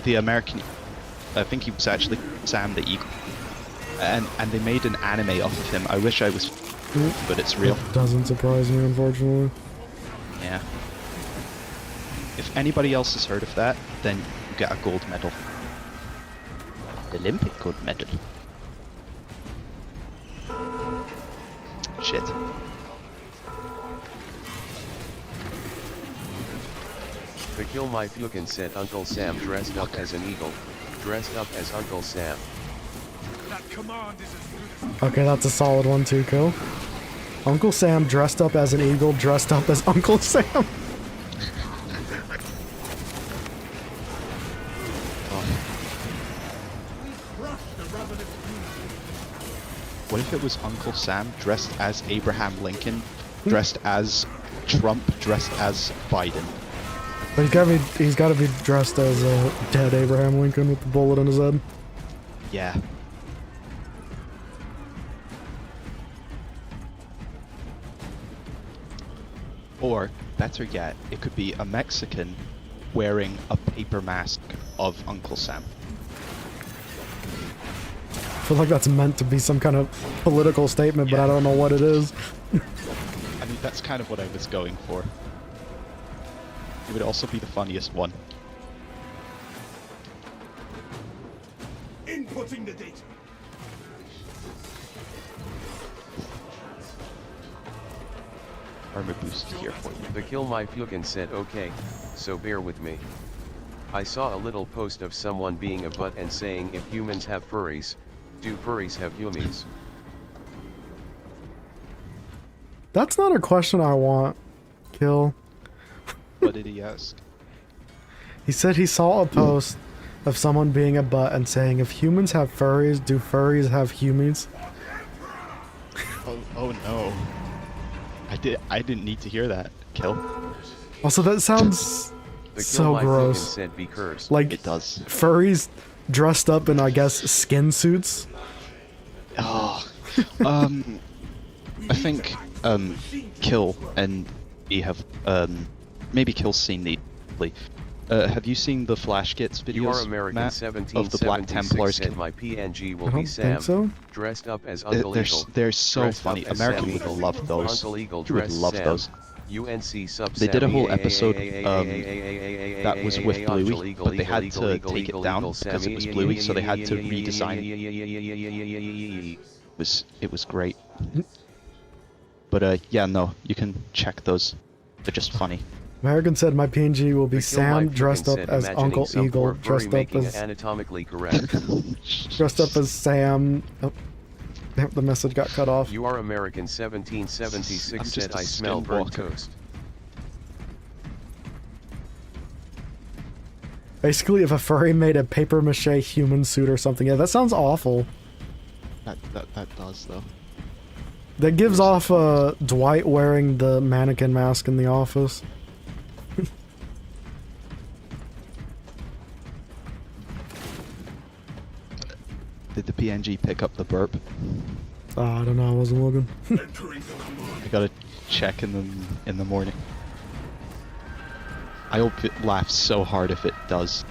the American, I think he was actually Sam the Eagle, and they made an anime off of him. I wish I was, but it's real. Doesn't surprise me, unfortunately. Yeah. If anybody else has heard of that, then you get a gold medal. Olympic gold medal. Shit. The Kill My Pecan said Uncle Sam dressed up as an eagle, dressed up as Uncle Sam. That command is as good as Okay, that's a solid one too, Kill. Uncle Sam dressed up as an eagle, dressed up as Uncle Sam. What if it was Uncle Sam dressed as Abraham Lincoln, dressed as Trump, dressed as Biden? But he's gotta be dressed as a dead Abraham Lincoln with the bullet in his head. Yeah. Or, better yet, it could be a Mexican wearing a paper mask of Uncle Sam. I feel like that's meant to be some kind of political statement, but I don't know what it is. I mean, that's kind of what I was going for. It would also be the funniest one. Inputting the data. Armor boost here for you. The Kill My Fukin said okay, so bear with me. I saw a little post of someone being a butt and saying if humans have furries, do furries have humies? That's not a question I want, Kill. What did he ask? He said he saw a post of someone being a butt and saying if humans have furries, do furries have humies? Oh no. I didn't need to hear that, Kill. Also, that sounds The Kill so My Fukin gross. said be cursed. Like, It does. furries dressed up in, I guess, skin suits. Oh. I think, Kill and we have, maybe Kill's seen the... have you seen the Flash Gits videos, You are American Matt, of the Black 1776 Templars? said my PNG will I don't be Sam, think so. dressed up as Uncle Eagle. They're so dressed up funny. as American Sam would Eagle. love those. Uncle Eagle You would dressed love Sam. those. UNC sub They did a whole episode that that was with Bluey, but they had to take it down because it was Bluey, so they had to redesign it. It was great. But yeah, no, you can check those. They're just funny. American said my PNG will be The Kill My Sam Fukin dressed up said, as imagining Uncle some Eagle, poor furry dressed up making as it anatomically correct. dressed up as Sam. Oh, damn, the message got cut off. You are American 1776 I'm just said a I smell burnt skinwalker. toast. Basically, if a furry made a paper mache human suit or something, yeah, that sounds awful. That does though. That gives off Dwight wearing the mannequin mask in the office. Did the PNG pick up the burp? I don't know, I wasn't looking. I gotta check in the morning. I hope it laughs so hard if it does.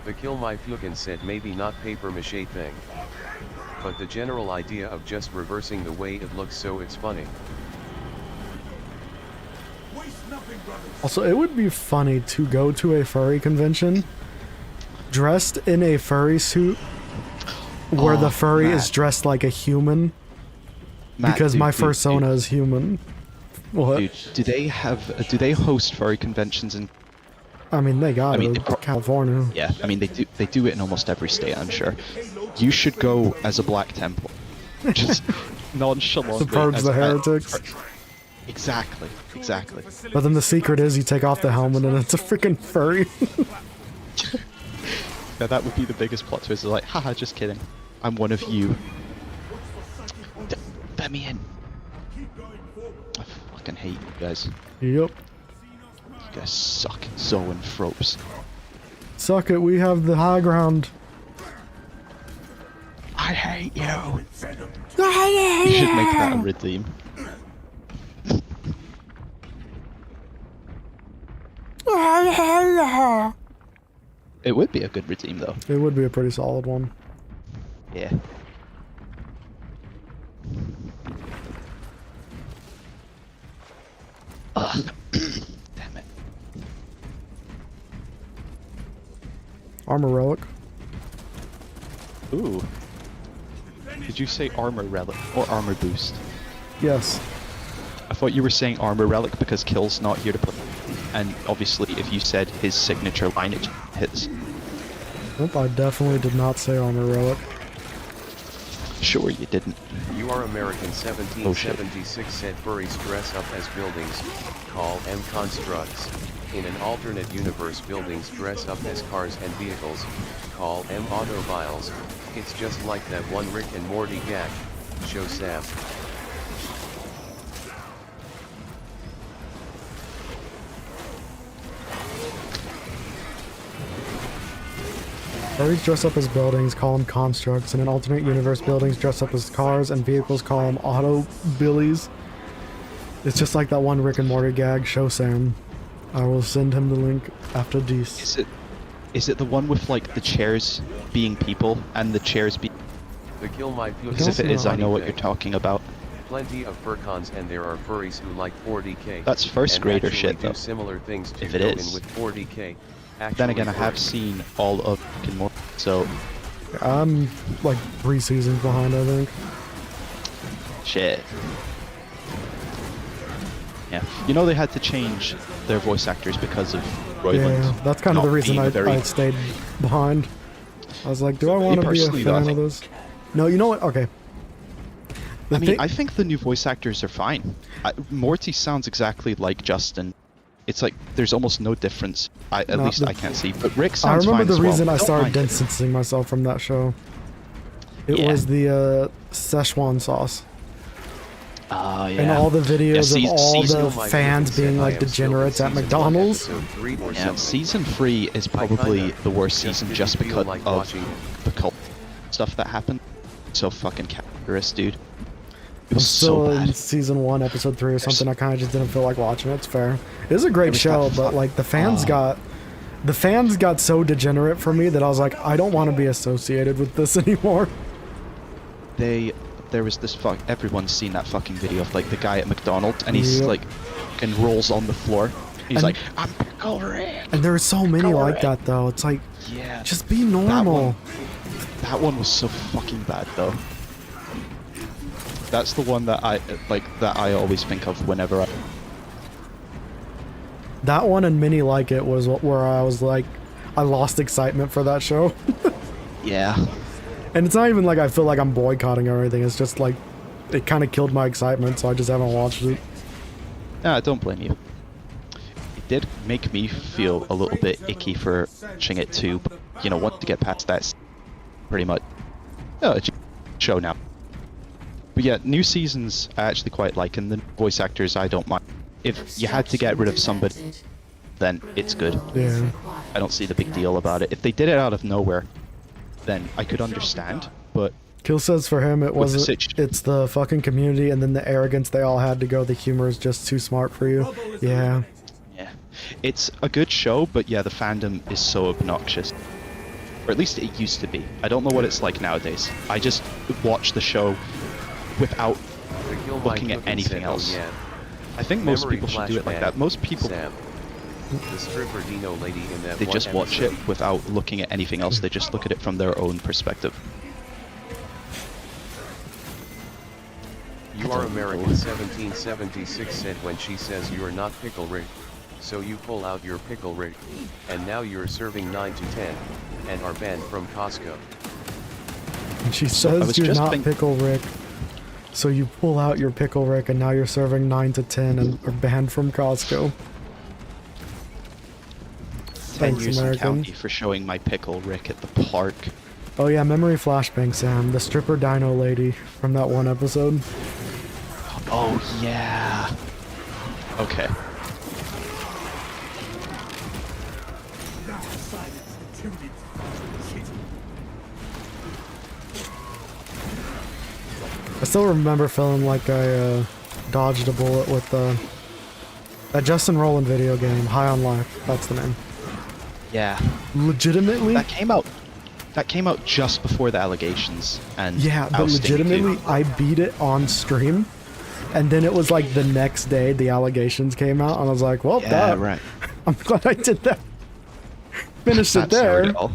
The Kill My Fukin said maybe not paper mache thing, but the general idea of just reversing the way it looks so it's funny. Waste nothing, brothers. Also, it would be funny to go to a furry convention dressed in a furry suit where the furry is Matt. dressed like a human Matt, because dude, my dude, fursona is human. What? Dude, do they host furry conventions in? I mean, they got I mean, it. they California. Yeah, I mean they do it in almost every state, I'm sure. You should go as a Black Templar, just nonchalantly. To purge as- the heretics. Exactly. But then the secret is you take off the helmet and it's a freaking furry. Now that would be the biggest plot twist. It's like, haha, just kidding. I'm one of you. Let me in. I fucking hate you guys. Yep. You guys suck. Zoe and Fropes. Suck it, we have the high ground. I hate you. You should make that a redeem. It would be a good redeem though. It would be a pretty solid one. Yeah. Ugh. Damn it. Armor relic. Ooh. Did you say armor relic or armor boost? Yes. I thought you were saying armor relic because Kill's not here to put. And obviously, if you said his signature line, it hits. Nope, I definitely did not say armor relic. Sure, you didn't. You are American 1776 said furries dress up as buildings, call M constructs. In an alternate universe, buildings dress up as cars and vehicles, call M automobiles. It's just like that one Rick and Morty gag. Show Sam. Cars dress up as buildings, call them constructs. In an alternate universe, buildings dress up as cars and vehicles, call them automobiles. It's just like that one Rick and Morty gag. Show Sam. I will send him the link after this. Is it the one with like the chairs being people and the chairs be? The kill my future. Because if it is, I know what you're talking about. Plenty of furcons, and there are furries who like 40k. That's first grader shit, do though. Similar things to If it go is. in with 40k. Then again, I have seen all of Rick and Morty, so I'm like 3 seasons behind, I think. shit. Yeah, you know they had to change their voice actors because of Roiland. Yeah, that's kind of not the reason being I stayed behind. I was like, do I want to be a personally, though, I fan of think- this? No, you know what? Okay. I mean, I think the new voice actors are fine. Morty sounds exactly like Justin. It's like there's almost no difference. At least I can't see. But Rick I sounds remember fine the as well. reason I Don't started mind it. distancing myself from that show. It Yeah. was the Szechuan sauce. Ah, yeah. And all the videos Yeah, of all season- the fans being like degenerates at McDonald's. Yeah, season 3 is probably the worst season just because of the cult stuff that happened. So fucking cancerous, dude. It I'm was still so in bad. season 1, episode 3 or something. I kind of just didn't feel like watching it. It's fair. It was a great was show, that but like the fans got so degenerate for me that I was like, I don't want to be associated with this anymore. There was this everyone's seen that fucking video of like the guy at McDonald's and he's Yep. like and rolls on the floor. He's And- like, I'm Pickle Rick. And there are so many Go like Rick. that though. It's like, Yeah. just be normal. That one was so fucking bad though. That's the one that I always think of whenever That one and many like it was where I was like, I lost excitement for that show. Yeah. And it's not even like I feel like I'm boycotting or anything. It's just like, it kind of killed my excitement, so I just haven't watched it. Nah, don't blame you. It did make me feel a little bit icky for watching it too, but you know, once you get past that, pretty much, it's a show now. But yeah, new seasons I actually quite like, and the voice actors I don't mind. If you had to get rid of somebody, then it's good. Yeah. I don't see the big deal about it. If they did it out of nowhere, then I could understand, but Kill says for him it What's the wasn't, sitch? it's the fucking community and then the arrogance they all had to go, the humor is just too smart for you. Yeah. yeah. It's a good show, but yeah, the fandom is so obnoxious. Or at least it used to be. I don't know what it's like nowadays. I just watch the show without looking at anything else. I think most Memory people should do it like flashback. that. Most people, Sam. The stripper Dino lady in that they one just watch it episode. without looking at anything else. They just look at it from their own perspective. You are American 1776 said when she says you're not Pickle Rick. So you pull out your Pickle Rick. And now you're serving 9 to 10. And are banned from Costco. And she I says was you're just not Pickle Rick. So you pull out your Pickle Rick and now you're serving 9 to 10 and are banned from Costco. 10 Thanks, years in American. county for showing my pickle Rick at the park. Oh yeah, memory flashbang, Sam. The stripper dino lady from that one episode. Oh yeah. Okay. I still remember feeling like I dodged a bullet with that Justin Roiland video game, High on Life. That's the name. Yeah. Legitimately? That came out. That came out just before the allegations and Yeah, but ousting you. legitimately, I beat it on stream, and then it was like the next day the allegations came out, and I was like, well, Yeah, that, right. I'm glad I did that. Finished it That's not there. at all.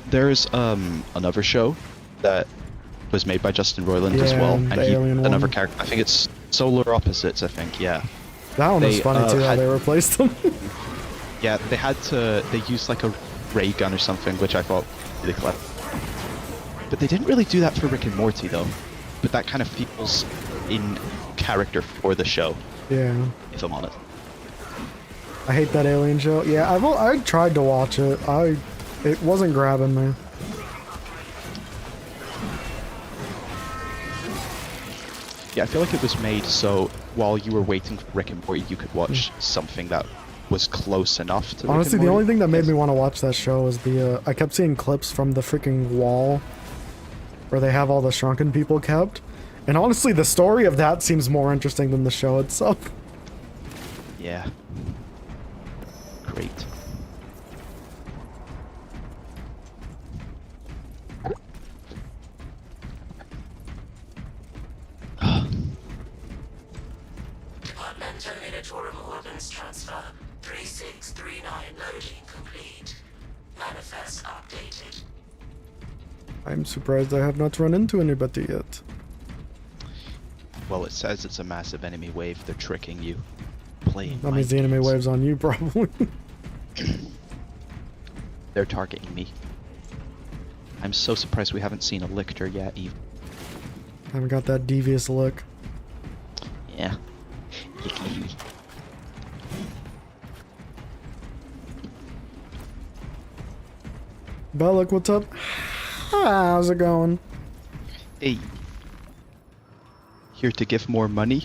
There's another show that was made by Justin Roiland as Yeah, well, the and alien another one. character. I think it's Solar Opposites. I think, yeah. That one was They, funny too, how had- they replaced them. Yeah, they used like a ray gun or something, which I thought really clever. But they didn't really do that for Rick and Morty though. But that kind of feels in character for the show, Yeah. if I'm honest. I hate that alien show. Yeah, I tried to watch it. It wasn't grabbing me. Yeah, I feel like it was made so while you were waiting for Rick and Morty, you could watch something that was close enough to Honestly, Rick and the Morty. only thing that made me want to watch that show is I kept seeing clips from the freaking wall where they have all the shrunken people kept. And honestly, the story of that seems more interesting than the show itself. Yeah. Great. Mental Minotaur Organs Transfer 3639 loading complete. Manifest updated. I'm surprised I have not run into anybody yet. Well, it says it's a massive enemy wave. They're tricking you. Playing That means the mind enemy games. wave's on you, probably. They're targeting me. I'm so surprised we haven't seen a lictor yet, Eve. Haven't got that devious look. Yeah. Yicky. Bellic, what's up? How's it going? Hey. Here to give more money?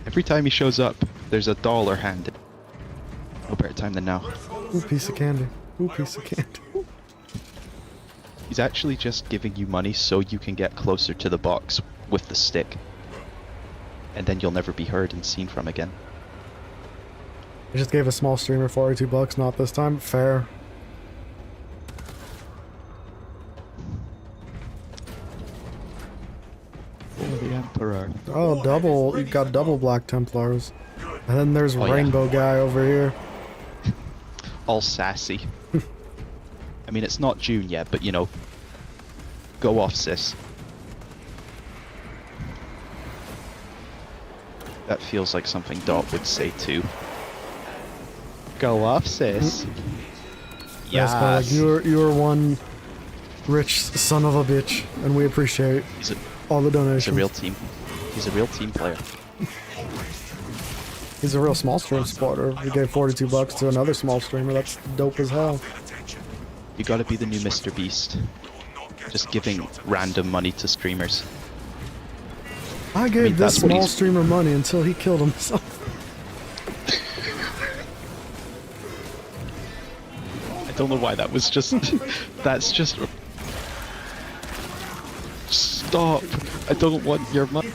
Every time he shows up, there's $1 handed. No better time than now. Ooh, piece of candy. Ooh, piece of candy. He's actually just giving you money so you can get closer to the box with the stick. And then you'll never be heard and seen from again. I just gave a small streamer $42, not this time. Fair. Oh, the Emperor. Oh, double. You got double Black Templars. And then there's Oh, yeah. Rainbow Guy over here. All sassy. I mean, it's not June yet, but you know, go off, sis. That feels like something Dot would say too. Go off, sis. Yes, Bellic, you're one rich son of a bitch, and we appreciate He's all the a donations. real team. He's a real team player. He's a real small stream supporter. We gave $42 to another small streamer. That's dope as hell. You gotta be the new Mr. Beast. Just giving random money to streamers. I gave mean, this that's what small he's- streamer money until he killed himself. I don't know why that was just... That's just... Stop! I don't want your money.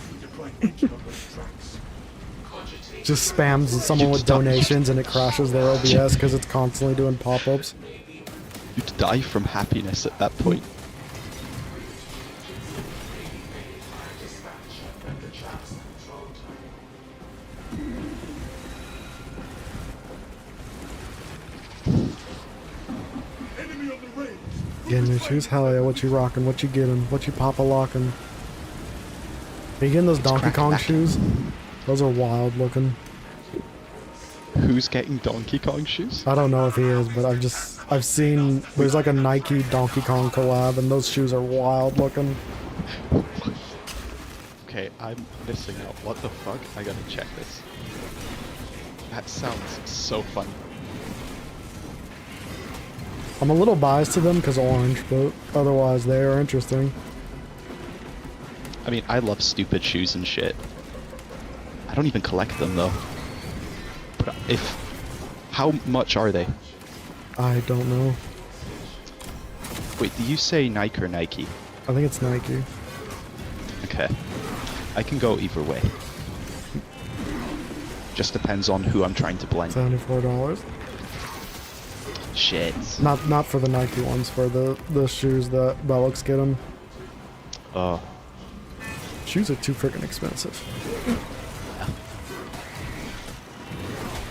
Just spams someone with Stop. donations and it crashes their OBS because it's constantly doing pop-ups. You'd die from happiness at that point. Enemy on the range. Getting your shoes? Hell yeah, what you rocking? What you getting? What you pop-a-locking? Are you getting those Donkey Kong crack-a-lack. shoes? Those are wild looking. Who's getting Donkey Kong shoes? I don't know if he is, but I've seen, there's like a Nike Donkey Kong collab and those shoes are wild looking. Okay, I'm missing out. What the fuck? I gotta check this. That sounds so fun. I'm a little biased to them because orange, but otherwise they are interesting. I mean, I love stupid shoes and shit. I don't even collect them though. But how much are they? I don't know. Wait, do you say Nike or Nike? I think it's Nike. Okay. I can go either way. Just depends on who I'm trying to blend. $74. Shit. Not for the Nike ones, for the shoes that Bellick's get them. Oh. Shoes are too freaking expensive.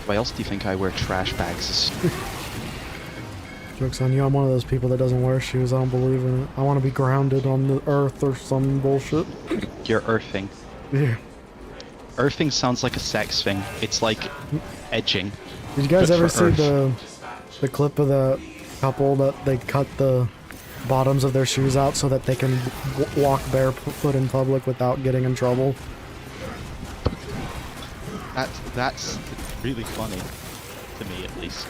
Why else do you think I wear trash bags? Joke's on you, I'm one of those people that doesn't wear shoes. I don't believe in it. I want to be grounded on the earth or some bullshit. You're earthing. Yeah. Earthing sounds like a sex thing. It's like edging. Did you guys But ever for see Earth. the clip of the couple that they cut the bottoms of their shoes out so that they can walk barefoot in public without getting in trouble? That's really funny to me, at least.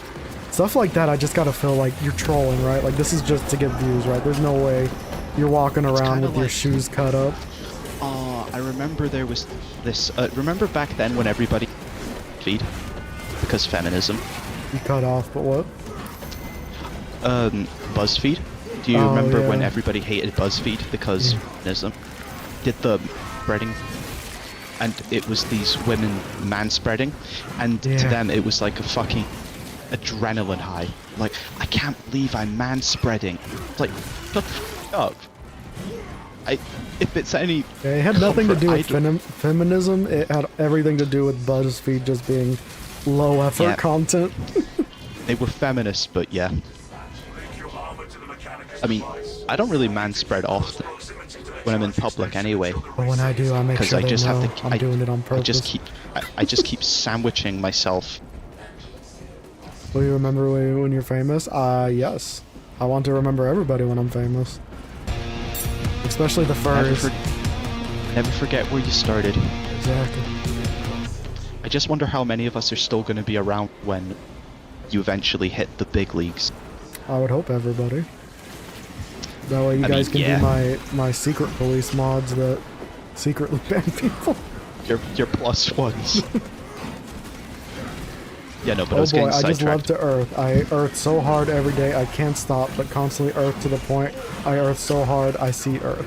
Stuff like that, I just gotta feel like you're trolling, right? Like, this is just to get views, right? There's no way you're walking around kinda with your like- shoes cut up. I remember there was this. Remember back then when everybody feed because feminism. You cut off, but what? BuzzFeed. Do you Oh, remember when yeah. everybody hated BuzzFeed because feminism did the spreading, and it was these women manspreading, and to Yeah. them it was like a fucking adrenaline high. Like, I can't believe I'm manspreading. It's like, shut the f up. If it's any Yeah, it had nothing to do with comfort, feminism. It had everything to do with BuzzFeed just being low effort Yeah. content. they were feminists, but yeah. I mean, I don't really manspread often when I'm in public anyway, But when I do, I make because sure I they just know have to. I'm doing it on purpose. I just keep sandwiching myself. Will you remember when you're famous? Yes. I want to remember everybody when I'm famous. Especially the furs. Never forget where you started. Exactly. I just wonder how many of us are still going to be around when you eventually hit the big leagues. I would hope everybody. That way you I guys mean, can yeah. do my secret police mods that secretly ban people. Your plus ones. Yeah, no, but I Oh was boy, getting I just love sidetracked. to earth. I earth so hard every day I can't stop, but constantly earth to the point I earth so hard I see earth.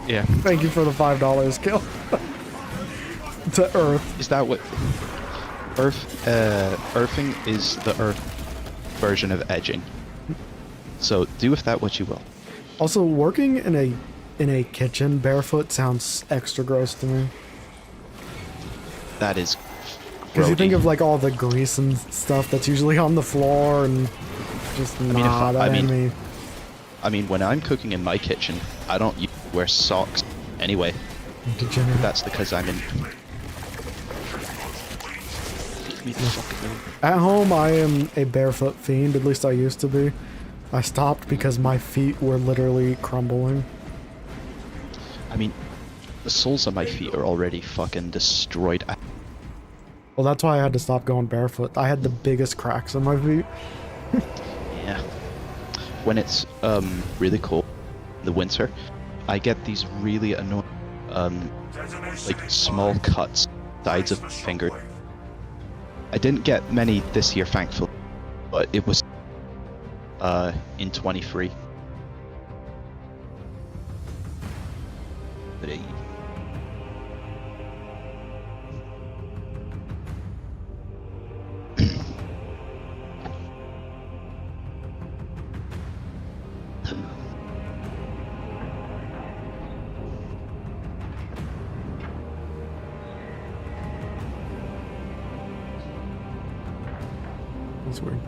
Yeah. Thank you for the $5 skill. To earth. Is that what... Earthing is the earth version of edging. So do with that what you will. Also, working in a kitchen barefoot sounds extra gross to me. That is... Because you think grody. of like all the grease and stuff that's usually on the floor and just that ain't me. I mean, when I'm cooking in my kitchen, I don't wear socks anyway. Degenerate. That's because I'm in... Leave me the fuck alone. At home, I am a barefoot fiend. At least I used to be. I stopped because my feet were literally crumbling. I mean, the soles of my feet are already fucking destroyed. Well, that's why I had to stop going barefoot. I had the biggest cracks in my feet. Yeah. When it's really cold in the winter, I get these really annoying like small cuts sides of my finger. I didn't get many this year, thankfully, but it was in 23. But That's weird.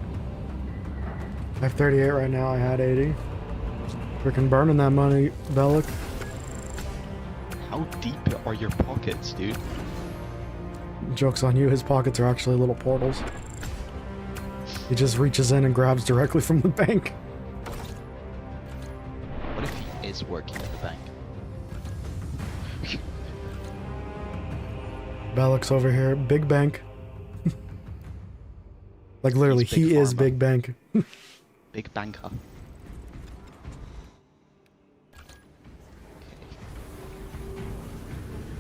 I have 38 right now. I had 80. Freaking burning that money, Bellic. how deep are your pockets, dude? Joke's on you. His pockets are actually little portals. He just reaches in and grabs directly from the bank. What if he is working at the bank? Bellic's over here. Big bank. Like literally, He's big he is pharma. big bank. Big banker.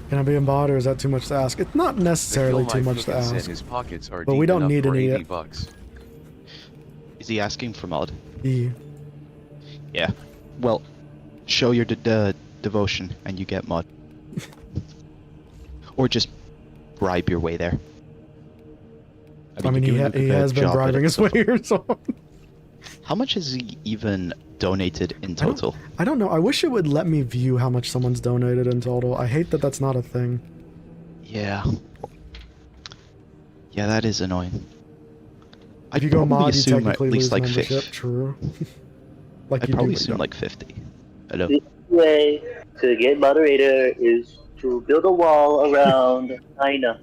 Can I be in bot, or is that too much to ask? It's not necessarily too much to Said ask. his pockets are But we deep don't enough need for any 80 yet. bucks. Is he asking for mod? Yeah. Yeah. Well, show your devotion and you get mod. Or just bribe your way there. I mean, you're doing a he good has been job at bribing it his so way far. here, so... How much has he even donated in total? I don't know. I wish it would let me view how much someone's donated in total. I hate that that's not a thing. Yeah. Yeah, that is annoying. If you go mod, you assume at technically least lose like membership. 50. True. Like I'd you probably do, but you assume don't. like 50. Hello? The way to get moderator is to build a wall around China.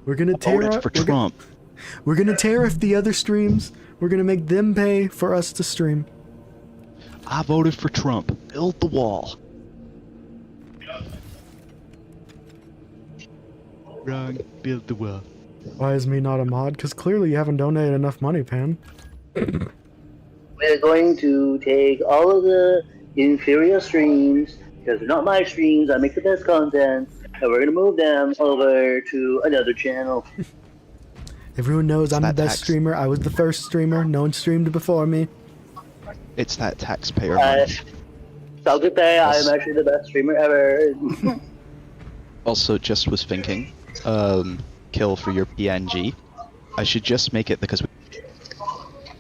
We're gonna tear Voted up. for Trump. We're gonna tear off the other streams. We're gonna make them pay for us to stream. I voted for Trump. Build the wall. Wrong. Build the wall. Why is me not a mod? Because clearly you haven't donated enough money, Pan. We're going to take all of the inferior streams, because they're not my streams, I make the best content, and we're going to move them over to another channel. Everyone knows I'm the that best tax. streamer. I was the first streamer. No one streamed before me. It's that taxpayer money. Salute Pay, I'm actually the best streamer ever. Also, just was thinking, kill for your PNG. I should just make it because we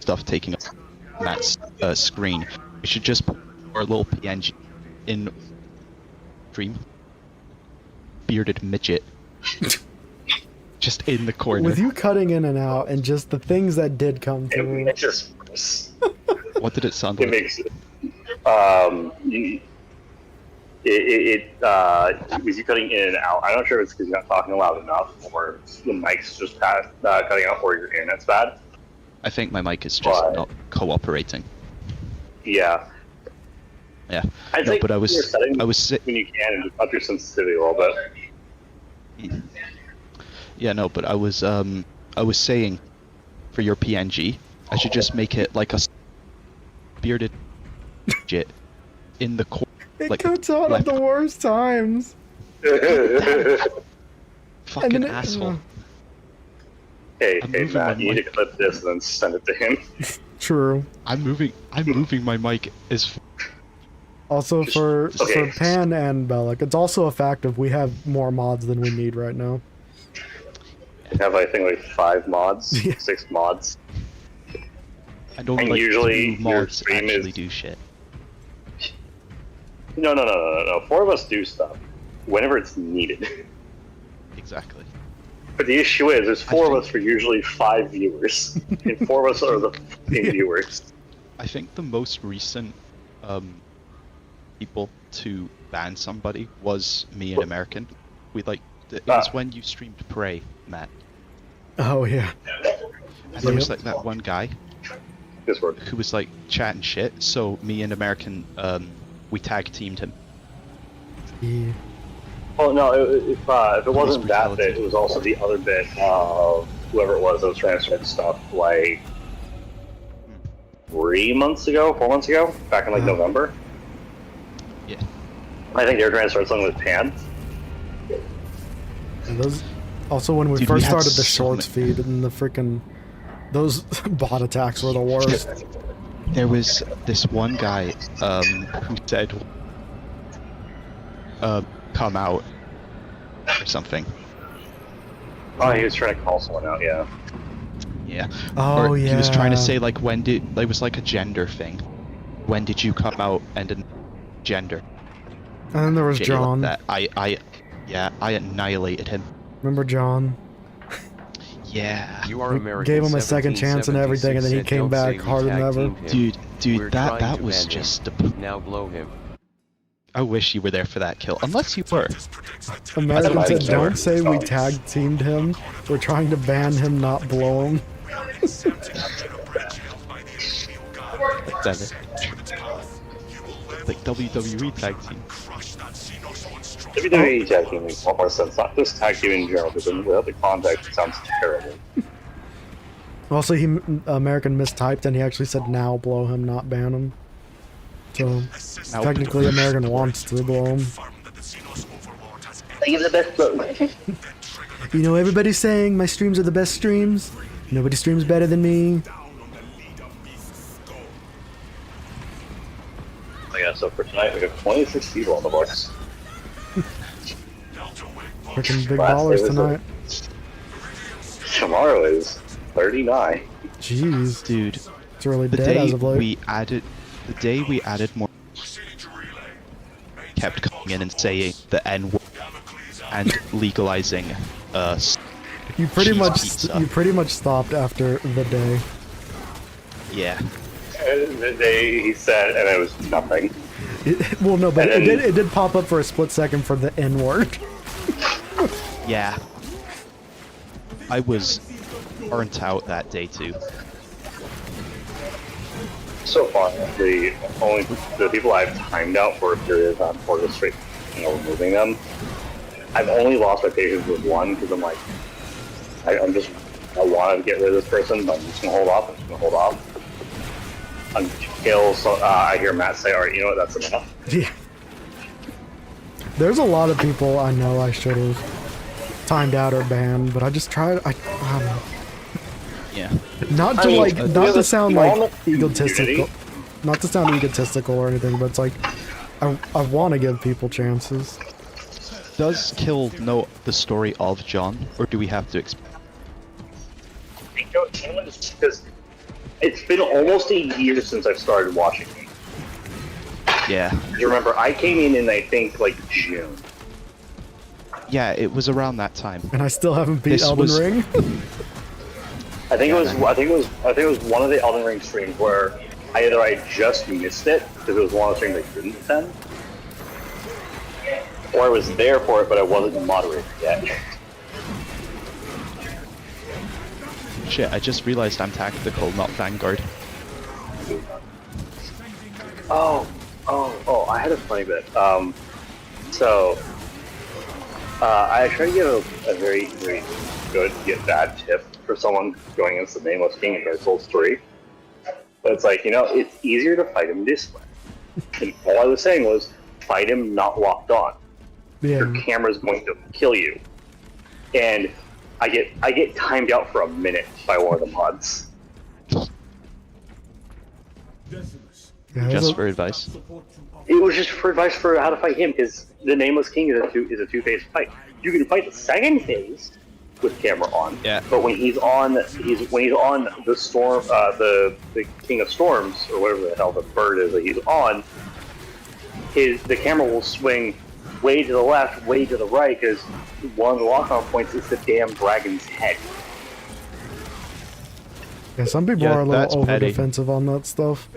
stuff taking up Matt's screen. We should just put our little PNG in stream. Bearded midget. Just in the corner. With you cutting in and out and just the things that did come through. It just What did it sound it like? makes with you cutting in and out. I'm not sure if it's because you're not talking loud enough, or the mic's just cutting out, or your internet's bad. I think my mic is just Why? not cooperating. Yeah, Yeah. I No, think but I was your settings si- when you can and just up your sensitivity a little bit. Yeah, no, but I was saying, for your PNG, I should just make it like a bearded midget in the corner. It Like, cuts out at left- the worst times. Fucking then it- asshole. Hey, I'm hey, moving Matt, my you need to mic. clip this and then send it to him. True. I'm moving my mic as Also for okay. Pan and Bellic, it's also a fact of we have more mods than we need right now. You have, I think, like 5 mods, Yeah. 6 mods. I don't And like usually two your mods stream actually is- do shit. No. 4 of us do stuff whenever it's needed. Exactly. But the issue is, there's 4 of think- us for usually 5 viewers, and 4 of us are the fucking viewers. I think the most recent people to ban somebody was me and American. It was when you streamed Prey, Matt. Oh yeah. And there was Yep. like that one guy Discord. who was like chatting shit, so me and American we tag teamed him. Yeah. Well, no, if it wasn't that brutality. bit, it was also the other bit of whoever it was that was transferring stuff, like 4 months ago, back in like November. Yeah. I think they were transferring something with Pan. And those also when we Dude, first we had started the so shorts feed and the freaking those bot attacks were the worst. There was this one guy who said come out or something. Oh, he was trying to call someone out, yeah. Yeah. Oh, Or he was trying to yeah. say like it was like a gender thing. When did you come out and gender? And then there was Shit like John. that. I annihilated him. Remember John? Yeah. You are We American. gave him a second chance and everything, and then he 1776 came said, back "Don't say harder we than tag ever. teamed him. Dude, We're that trying to was ban him. just Now blow him. I wish you were there for that kill. Unless you were. American That's said, fine. "Don't say we Oh. tag teamed him. We're trying to ban him, not blow him." Damn it. Like WWE tag team. WWE tag team makes a lot more sense, not just tag team in general, because without the context, it sounds terrible. Also, American mistyped and he actually said, "Now blow him, not ban him." So Now- technically, American wants to blow him. I give the best blow. You know, everybody's saying my streams are the best streams. Nobody streams better than me. Yeah, so for tonight, we have 26 people on the books. Freaking big Last day ballers was tonight. Tomorrow is 39. Jeez, Dude, it's really the dead day as of late. we added more, kept coming in and saying the N word and legalizing You pretty cheese much pizza. stopped after the day. Yeah. And the day he said, and it was nothing. Well, no, but And then- it did pop up for a split second for the N word. Yeah. I was burnt out that day too. So far, the people I've timed out for a period of time for just straight, removing them, I've only lost my patience with one because I'm like, I want to get rid of this person, but I'm just gonna hold off. I'm just gonna hold off until I hear Matt say, "All right, you know what? That's enough." Yeah. There's a lot of people I know I should have timed out or banned, but I just tried. I don't know. Yeah. Not to I mean, like, not to sound like egotistical, community. not to sound egotistical or anything, but it's like I want to give people chances. Does Kill know the story of John, or do we have to explain? I don't know, because it's been almost a year since I've started watching it. Yeah. You remember, I came in I think like June. Yeah, it was around that time. And I still haven't beat This Elden was- Ring. I think it was one of the Elden Ring streams where either I just missed it because it was one of the streams I couldn't attend, or I was there for it but I wasn't moderator yet. Shit, I just realized I'm tactical, not Vanguard. Oh, I had a funny bit. I tried to give a very, very good yet bad tip for someone going against the Nameless King in Dark Souls 3. But it's like, it's easier to fight him this way. And all I was saying was, fight him not locked on. Yeah. Your camera's going to kill you. And I get timed out for a minute by one of the mods. Decimus. Yeah, Just for advice. It was just for advice for how to fight him, because the Nameless King is a two-phase fight. You can fight the second phase with camera on, Yeah. but when he's on the storm, the King of Storms, or whatever the hell the bird is that he's on, the camera will swing way to the left, way to the right, because one of the lock-on points is the damn dragon's head. Yeah, some people Yeah, are a that's little over petty. defensive on that stuff.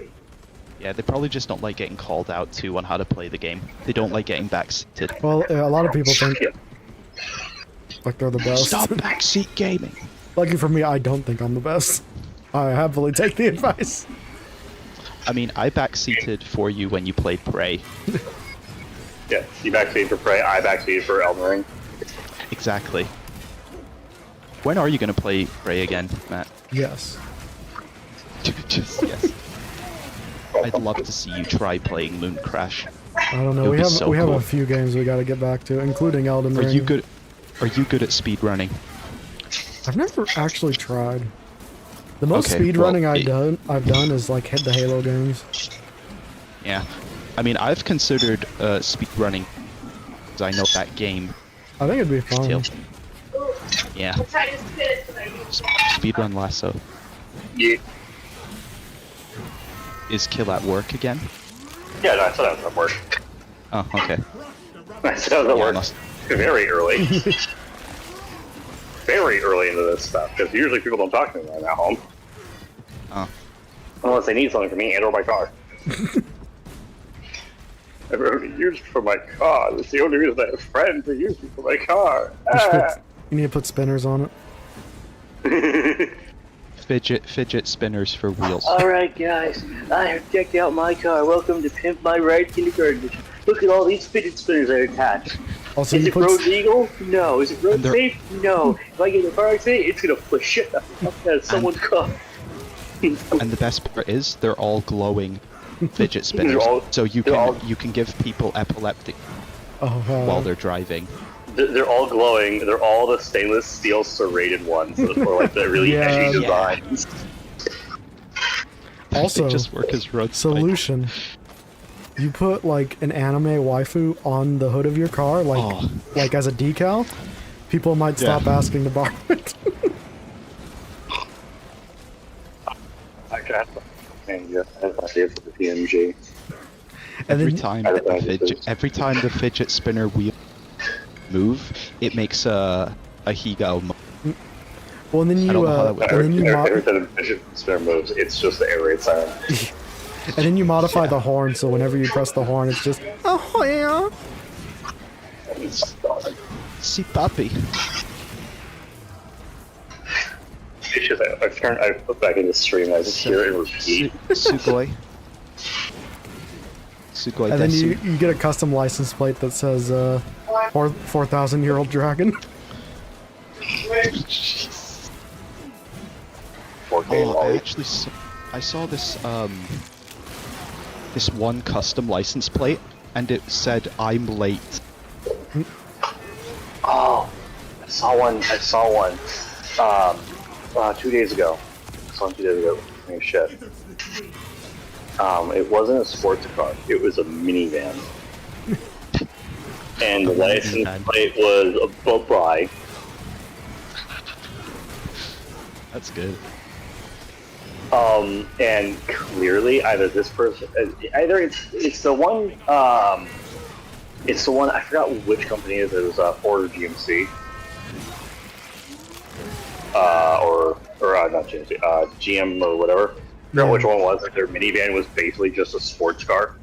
Yeah, they probably just don't like getting called out too on how to play the game. They don't like getting backseated. Well, yeah, a lot of people think Yeah. like they're the best. Stop backseat gaming! Lucky for me, I don't think I'm the best. I happily take the advice. I mean, I backseated for you when you played Prey. Yeah, you backseated for Prey, I backseated for Elden Ring. Exactly. When are you going to play Prey again, Matt? Yes. Just, yes. I'd love to see you try playing Moon Crash. I don't know. It would We be have so we have cool. a few games we got to get back to, including Elden Are Ring. you good? Are you good at speedrunning? I've never actually tried. The most Okay, speedrunning well, I've done is like hit the Halo games. Yeah. I mean, I've considered speedrunning because I know that game. I think it'd be fun. Still. Yeah. Speedrun Lasso. Yeah. Is Kill at work again? Yeah, no, I said I was at work. Oh, okay. I said I was at Yeah, work must- very early. Very early into this stuff, because usually people don't talk to me when I'm at home. Oh. Unless they need something from me and or my car. I've already used for my car. That's the only reason I have friends who use me for my car. You, should put, you need to put spinners on it. Fidget spinners for wheels. Alright guys, I have decked out my car. Welcome to Pimp My Ride Kindergarten Edition. Look at all these fidget spinners that are attached. Also, Is you it put road legal? No. Is it road And they're- safe? No. If I get in a car accident, it's gonna push shit out of someone's car. And the best part is they're all glowing fidget spinners, They're all- so you they're can all- you can give people epileptic oh, while they're driving. They're all glowing. They're all the stainless steel serrated ones for like the really Yeah. edgy Yeah. designs. Also, they just work as road solution. You put like an anime waifu on the hood of your car, like Oh. like as a decal. People might stop Yeah. asking to borrow it. I got and yeah, that's my favorite for the PMG. And Every then time I the don't know. the fidget spinner wheel move, it makes a Higa. well, and then I you don't know how that would- and then you Every time the fidget spinner moves, it's just the air raid siren. and then you modify the horn, so whenever you press the horn, it's just oh yeah. See, puppy. It's just I put back in the stream. I just hear it repeat. Sugoi. Sugoi And then desu. you get a custom license plate that says 4,000-year-old dragon. Jeez. 4K Oh, Wally. I saw this this one custom license plate, and it said "I'm late." Oh, I saw one. 2 days ago. I saw one 2 days ago. Oh, shit. It wasn't a sports car. It was a minivan. And the license plate was a bye-bye. That's good. And clearly, either this person, it's the one, I forgot which company it is. It was Ford or GMC. Or not GMC, GM or whatever. I forgot which one it was. Like, their minivan was basically just a sports car.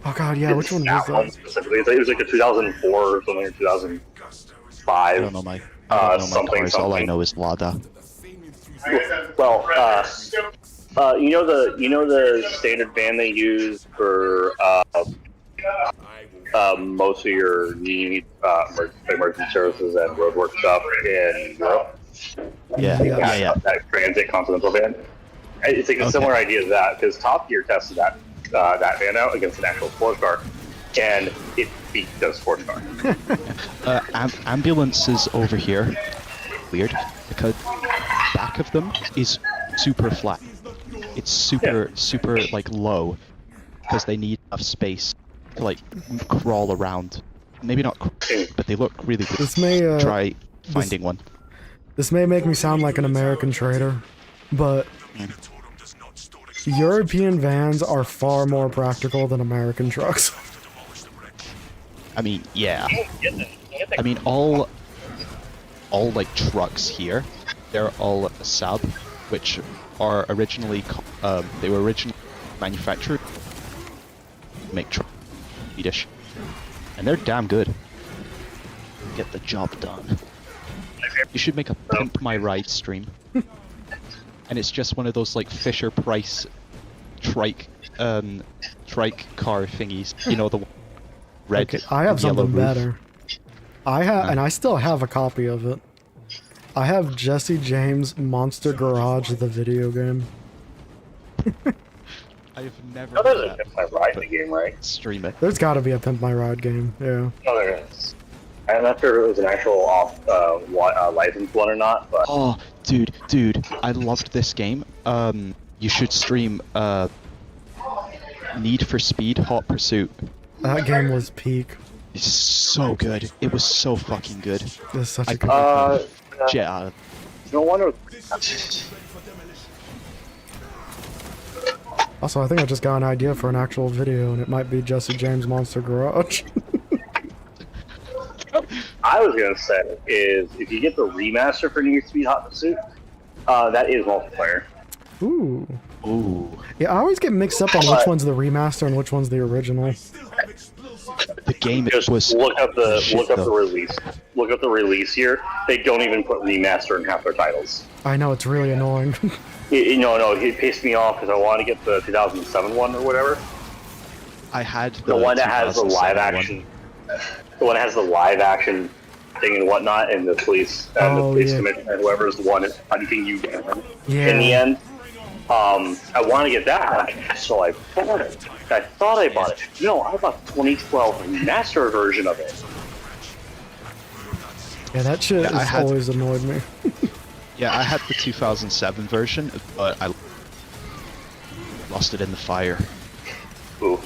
Oh god, yeah, which one was that? Specifically, it was like a 2004 or something, or 2005. I don't know my cars. All I know is Lada. Well, you know the standard van they use for most of your emergency services and roadwork stuff in Europe. Yeah. That transit continental van. It's like a similar idea to that, because Top Gear tested that van out against an actual sports car, and it beat the sports car. Ambulances over here, weird, because back of them is super flat. It's super like low, because they need enough space to like crawl around. Maybe not, but they look really good. This may Try finding one. This may make me sound like an American trader, but European vans are far more practical than American trucks. I mean, yeah. I mean, all like trucks here, they're all Saab, which are originally they were originally manufactured to make trucks Swedish, and they're damn good. Get the job done. You should make a Pimp My Ride stream. And it's just one of those like Fisher Price trike car thingies. You know, the red. Okay, I have yellow something roof. better. And I still have a copy of it. I have Jesse James Monster Garage, the video game. I have never. Oh, there's heard a that, Pimp My Ride in the game, right? Stream it. There's got to be a Pimp My Ride game, yeah. Oh, there is. I'm not sure if it was an actual licensed one or not, but Oh, dude, I loved this game. You should stream Need for Speed Hot Pursuit. That game was peak. It's so good. It was so fucking good. It's such I a good couldn't jet out of no wonder. Also, I think I just got an idea for an actual video, and it might be Jesse James Monster Garage. I was gonna say is if you get the remaster for Need for Speed Hot Pursuit, that is multiplayer. Ooh. Ooh. Yeah, I always get mixed up on which one's the remaster and which one's the original. The game Just was look up the shit, though. release. Look up the release here. They don't even put remaster in half their titles. I know, it's really annoying. No, it pissed me off because I wanted to get the 2007 one or whatever. I had The one that has the 2007 live action. The one that has the live action thing and whatnot, and the police and the police commissioner and whoever is the one that's hunting you down in the end. I want to get that, so I bought it. I thought I bought it. No, I bought the 2012 remaster version of it. Yeah, that shit Yeah, has always annoyed me. Yeah, I had the 2007 version, but I lost it in the fire. Ooh.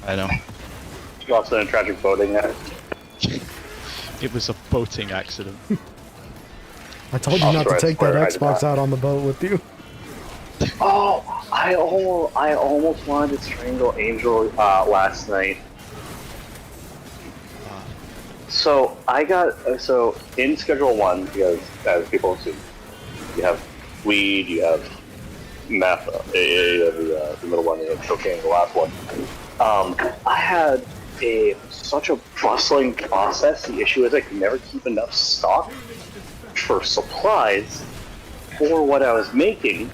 I know. Lost in a tragic boating accident. It was a boating accident. I told you not to take that Xbox out on the boat with you. Oh, I almost wanted to strangle Angel last night. So I got in Schedule 1, because as people assume, you have weed, you have meth, the middle one, and cocaine, the last one. I had such a bustling process. The issue is I could never keep enough stock for supplies for what I was making.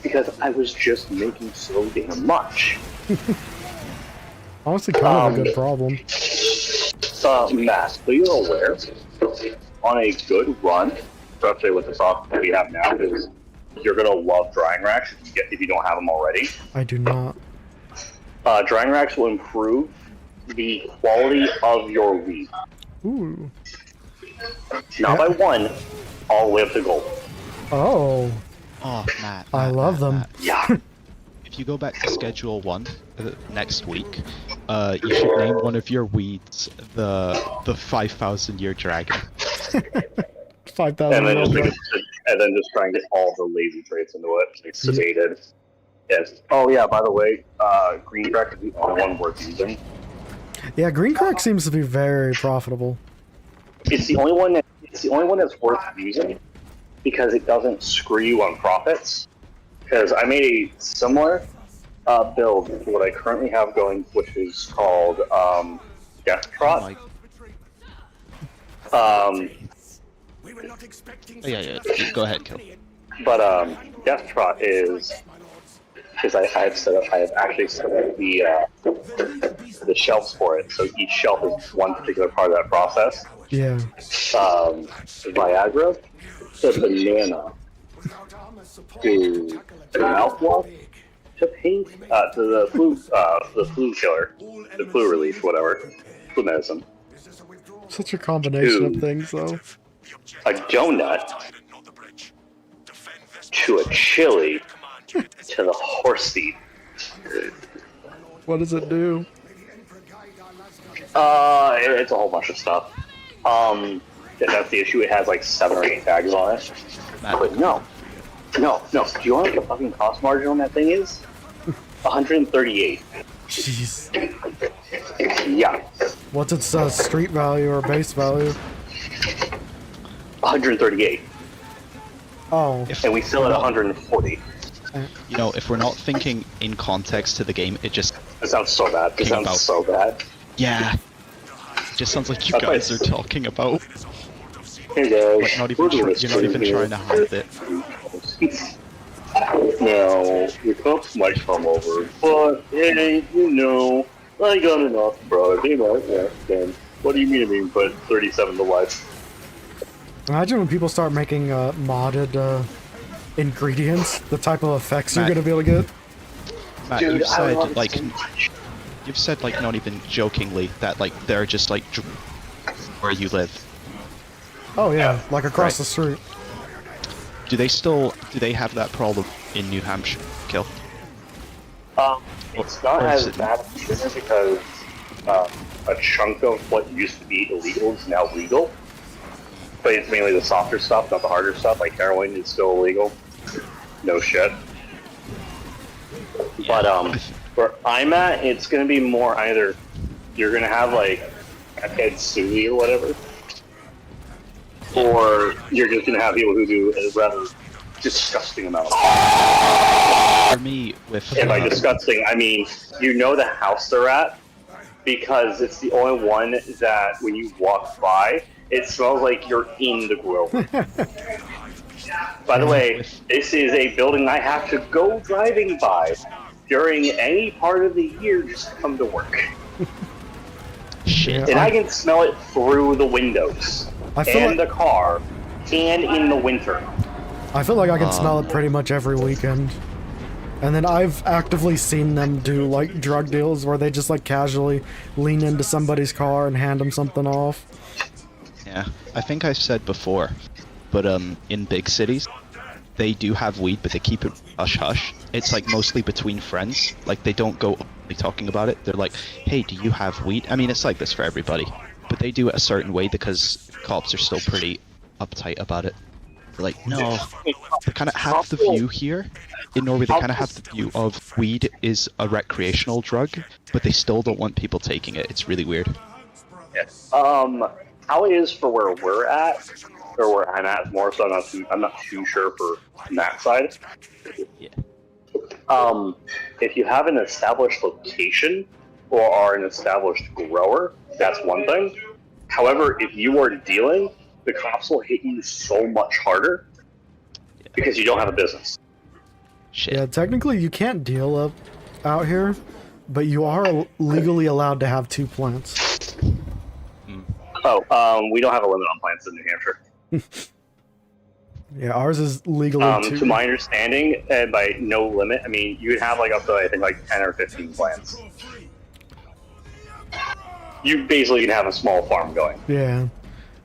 because I was just making so damn much. Honestly, kind of a good problem. Matt, so you're aware, on a good run, especially with the software we have now, because you're gonna love drying racks if you don't have them already. I do not. Drying racks will improve the quality of your weed. Ooh. Not by one, all the way up to gold. Oh. Oh, Matt. I love them. Matt. Yeah. If you go back to Schedule 1 next week, you should name one of your weeds the 5,000 year dragon. 5,000 And then, year old. just try and get all the lazy traits into it. Like sedated. Yes. Oh yeah, by the way, green crack is the only one worth using. Yeah, green crack seems to be very profitable. It's the only one that's worth using because it doesn't screw you on profits. Because I made a similar build to what I currently have going, which is called Death Trot. Yeah, go ahead, Kill. But Death Trot is because I have actually set up the shelves for it. So each shelf is one particular part of that process. Yeah. Viagra, to banana, to mouthwash, to paint, to the flu killer, the flu relief, whatever, flu medicine. Such a combination of things, though. A donut, to a chili, to the horse seed. What does it do? It's a whole bunch of stuff. That's the issue. It has like 7 or 8 tags on it. But no. Do you want to know what the fucking cost margin on that thing is? 138. Jeez. Yeah. What's its street value or base value? 138. Oh. And we sell it at 140. You know, if we're not thinking in context to the game, it just... It sounds so bad. It sounds so bad. Yeah. It just sounds like you That's guys why are talking about... Hey guys, Like, not even you're not even trying to hide it. No, your cups might come over, but hey, I got enough, bro. They might, yeah, then. What do you mean I mean put 37 to life? Imagine when people start making modded ingredients, the type of effects you're Matt. gonna be able to get. Matt, Dude, you've I said, love it like... so much. You've said, like, not even jokingly, that, like, they're just, like, where you live. Oh yeah, like across Right. the street. Do they have that problem in New Hampshire, Kill? It's not Or is as it- bad as because a chunk of what used to be illegal is now legal. But it's mainly the softer stuff, not the harder stuff. Like heroin is still illegal. No shit. But where I'm at, it's gonna be more either you're gonna have like a head sui or whatever, or you're just gonna have people who do a rather disgusting amount. For me, with... And by disgusting, I mean you know the house they're at because it's the only one that when you walk by, it smells like you're in the grill. By the way, this is a building I have to go driving by during any part of the year just to come to work. Shit. And I can smell it through the windows, I feel and like- the car, and in the winter. I feel like I can smell it pretty much every weekend. And then I've actively seen them do like drug deals where they just like casually lean into somebody's car and hand them something off. Yeah, I think I've said before, but in big cities, they do have weed, but they keep it hush-hush. It's like mostly between friends. Like they don't go openly talking about it. They're like, "Hey, do you have weed?" I mean, it's like this for everybody, but they do it a certain way because cops are still pretty uptight about it. They're like, no, they kind of have the view here. In Norway, they kind of have the view of weed is a recreational drug, but they still don't want people taking it. It's really weird. How it is for where we're at, or where I'm at more so, I'm not too sure for that side. Yeah. If you have an established location or are an established grower, that's one thing. However, if you are dealing, the cops will hit you so much harder because you don't have a business. Shit. Yeah, technically you can't deal up out here, but you are legally allowed to have 2 plants. We don't have a limit on plants in New Hampshire. Yeah, ours is legally 2. To my understanding, by no limit, I mean you would have like up to I think like 10 or 15 plants. You basically can have a small farm going. Yeah.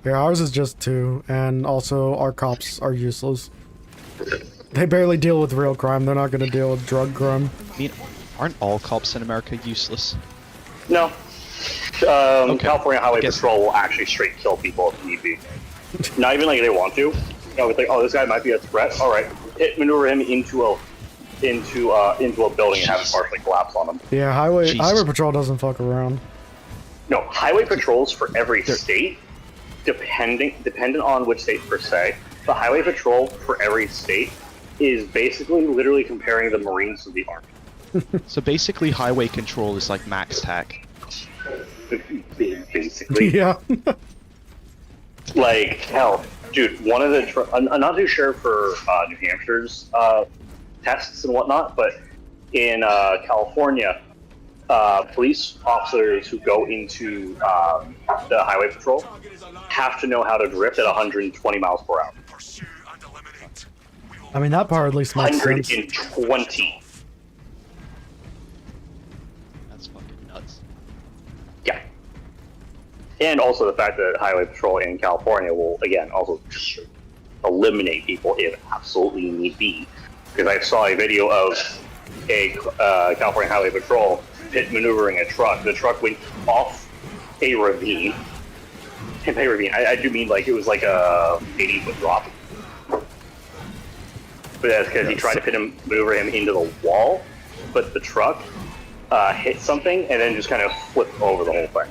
Yeah, ours is just 2, and also our cops are useless. They barely deal with real crime. They're not going to deal with drug crime. I mean, aren't all cops in America useless? No. California Highway guess- Patrol will actually straight kill people if need be. Not even like they want to. You know, it's like, oh, this guy might be a threat. All right, maneuver him into a building and have it partially collapse on him. Yeah, highway Jesus. patrol doesn't fuck around. No, highway patrols for every state, dependent on which state per se. The highway patrol for every state is basically literally comparing the Marines to the Army. So basically, highway control is like max tac. Basically. Yeah. Like, hell, dude, one of the... I'm not too sure for New Hampshire's tests and whatnot, but in California, police officers who go into the highway patrol have to know how to drift at 120 miles per hour. I mean, that part at least makes sense. 120. That's fucking nuts. Yeah. And also the fact that highway patrol in California will, again, also just eliminate people if absolutely need be. Because I saw a video of a California highway patrol pit maneuvering a truck. The truck went off a ravine. And by ravine, I do mean like it was like a 80-foot drop. But that's because he tried to maneuver him into the wall, but the truck hit something and then just kind of flipped over the whole thing.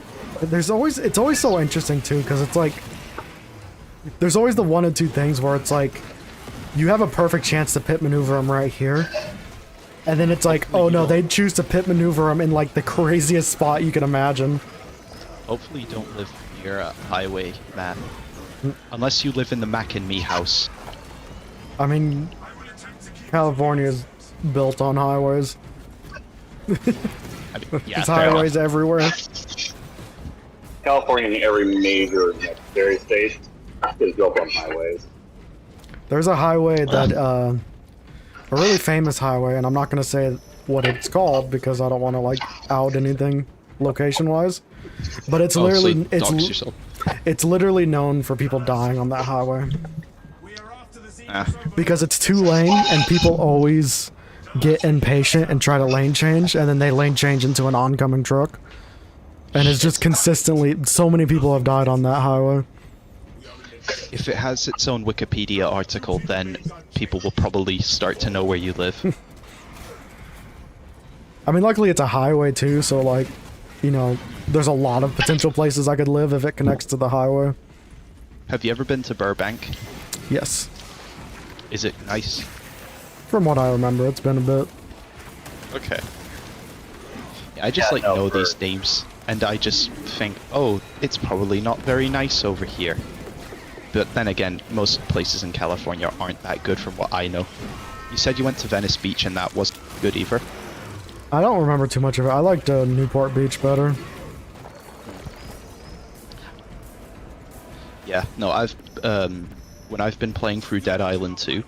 It's always so interesting too, because it's like, there's always the 1 of 2 things where it's like, you have a perfect chance to pit maneuver him right here, and then it's like, oh no, they'd choose to pit maneuver him in like the craziest spot you can imagine. Hopefully you don't live near a highway, man. Unless you live in the Mac and Me house. I mean, California is built on highways. I mean, yeah, There's fair highways enough. everywhere. California in every major necessary state is built on highways. There's a highway that, a really famous highway, and I'm not going to say what it's called because I don't want to, like, out anything location-wise. But it's literally, it's literally known for people dying on that highway. Because it's 2-lane, and people always get impatient and try to lane change, and then they lane change into an oncoming truck. And it's just consistently, so many people have died on that highway. If it has its own Wikipedia article, then people will probably start to know where you live. I mean, luckily it's a highway too, so like, you know, there's a lot of potential places I could live if it connects to the highway. Have you ever been to Burbank? Yes. Is it nice? From what I remember, it's been a bit. Okay. Yeah, I just know these names, and I just think, oh, it's probably not very nice over here. But then again, most places in California aren't that good from what I know. You said you went to Venice Beach and that wasn't good either? I don't remember too much of it. I liked Newport Beach better. Yeah, no, I've when I've been playing through Dead Island 2,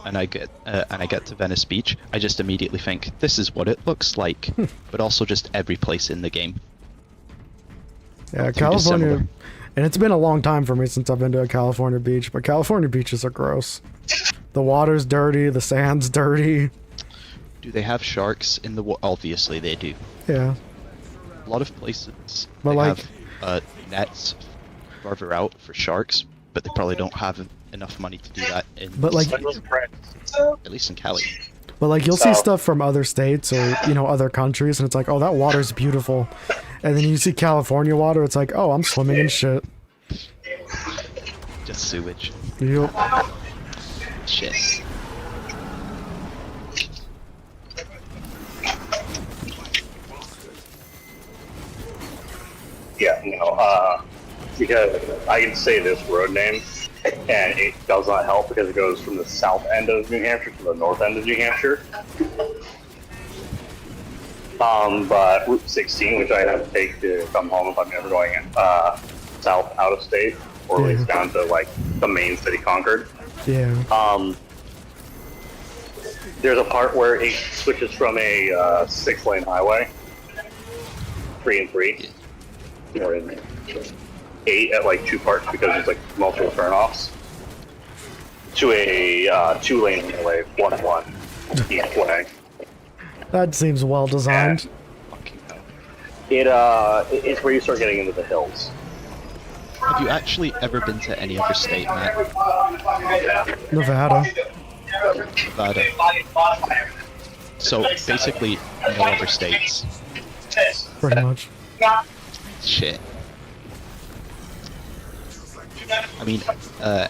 and I get to Venice Beach, I just immediately think this is what it looks like, but also just every place in the game. Yeah, California, and it's been a long time for me since I've been to a California beach, but California beaches are gross. The water's dirty, the sand's dirty. Do they have sharks in the water? Obviously they do. Yeah. A lot of places But they like, have nets further out for sharks, but they probably don't have enough money to do that in But like, at least in Cali. But like, you'll see stuff from other states or, you know, other countries, and it's like, oh, that water's beautiful. And then you see California water, it's like, oh, I'm swimming in shit. Just sewage. Yep. Shit. Yeah, no, because I can say this road name, and it does not help because it goes from the south end of New Hampshire to the north end of New Hampshire. But Route 16, which I have to take to come home if I'm ever going south out of state, or at least down to like the main city, Concord. Yeah. There's a part where it switches from a 6-lane highway, 3 and 3, or in 8 at like 2 parts because there's like multiple turnoffs, to a 2-lane highway, 1 and 1 each way. That seems well designed. It's where you start getting into the hills. Have you actually ever been to any other state, Matt? Nevada. Nevada. So basically, no other states. Pretty much. Shit. I mean,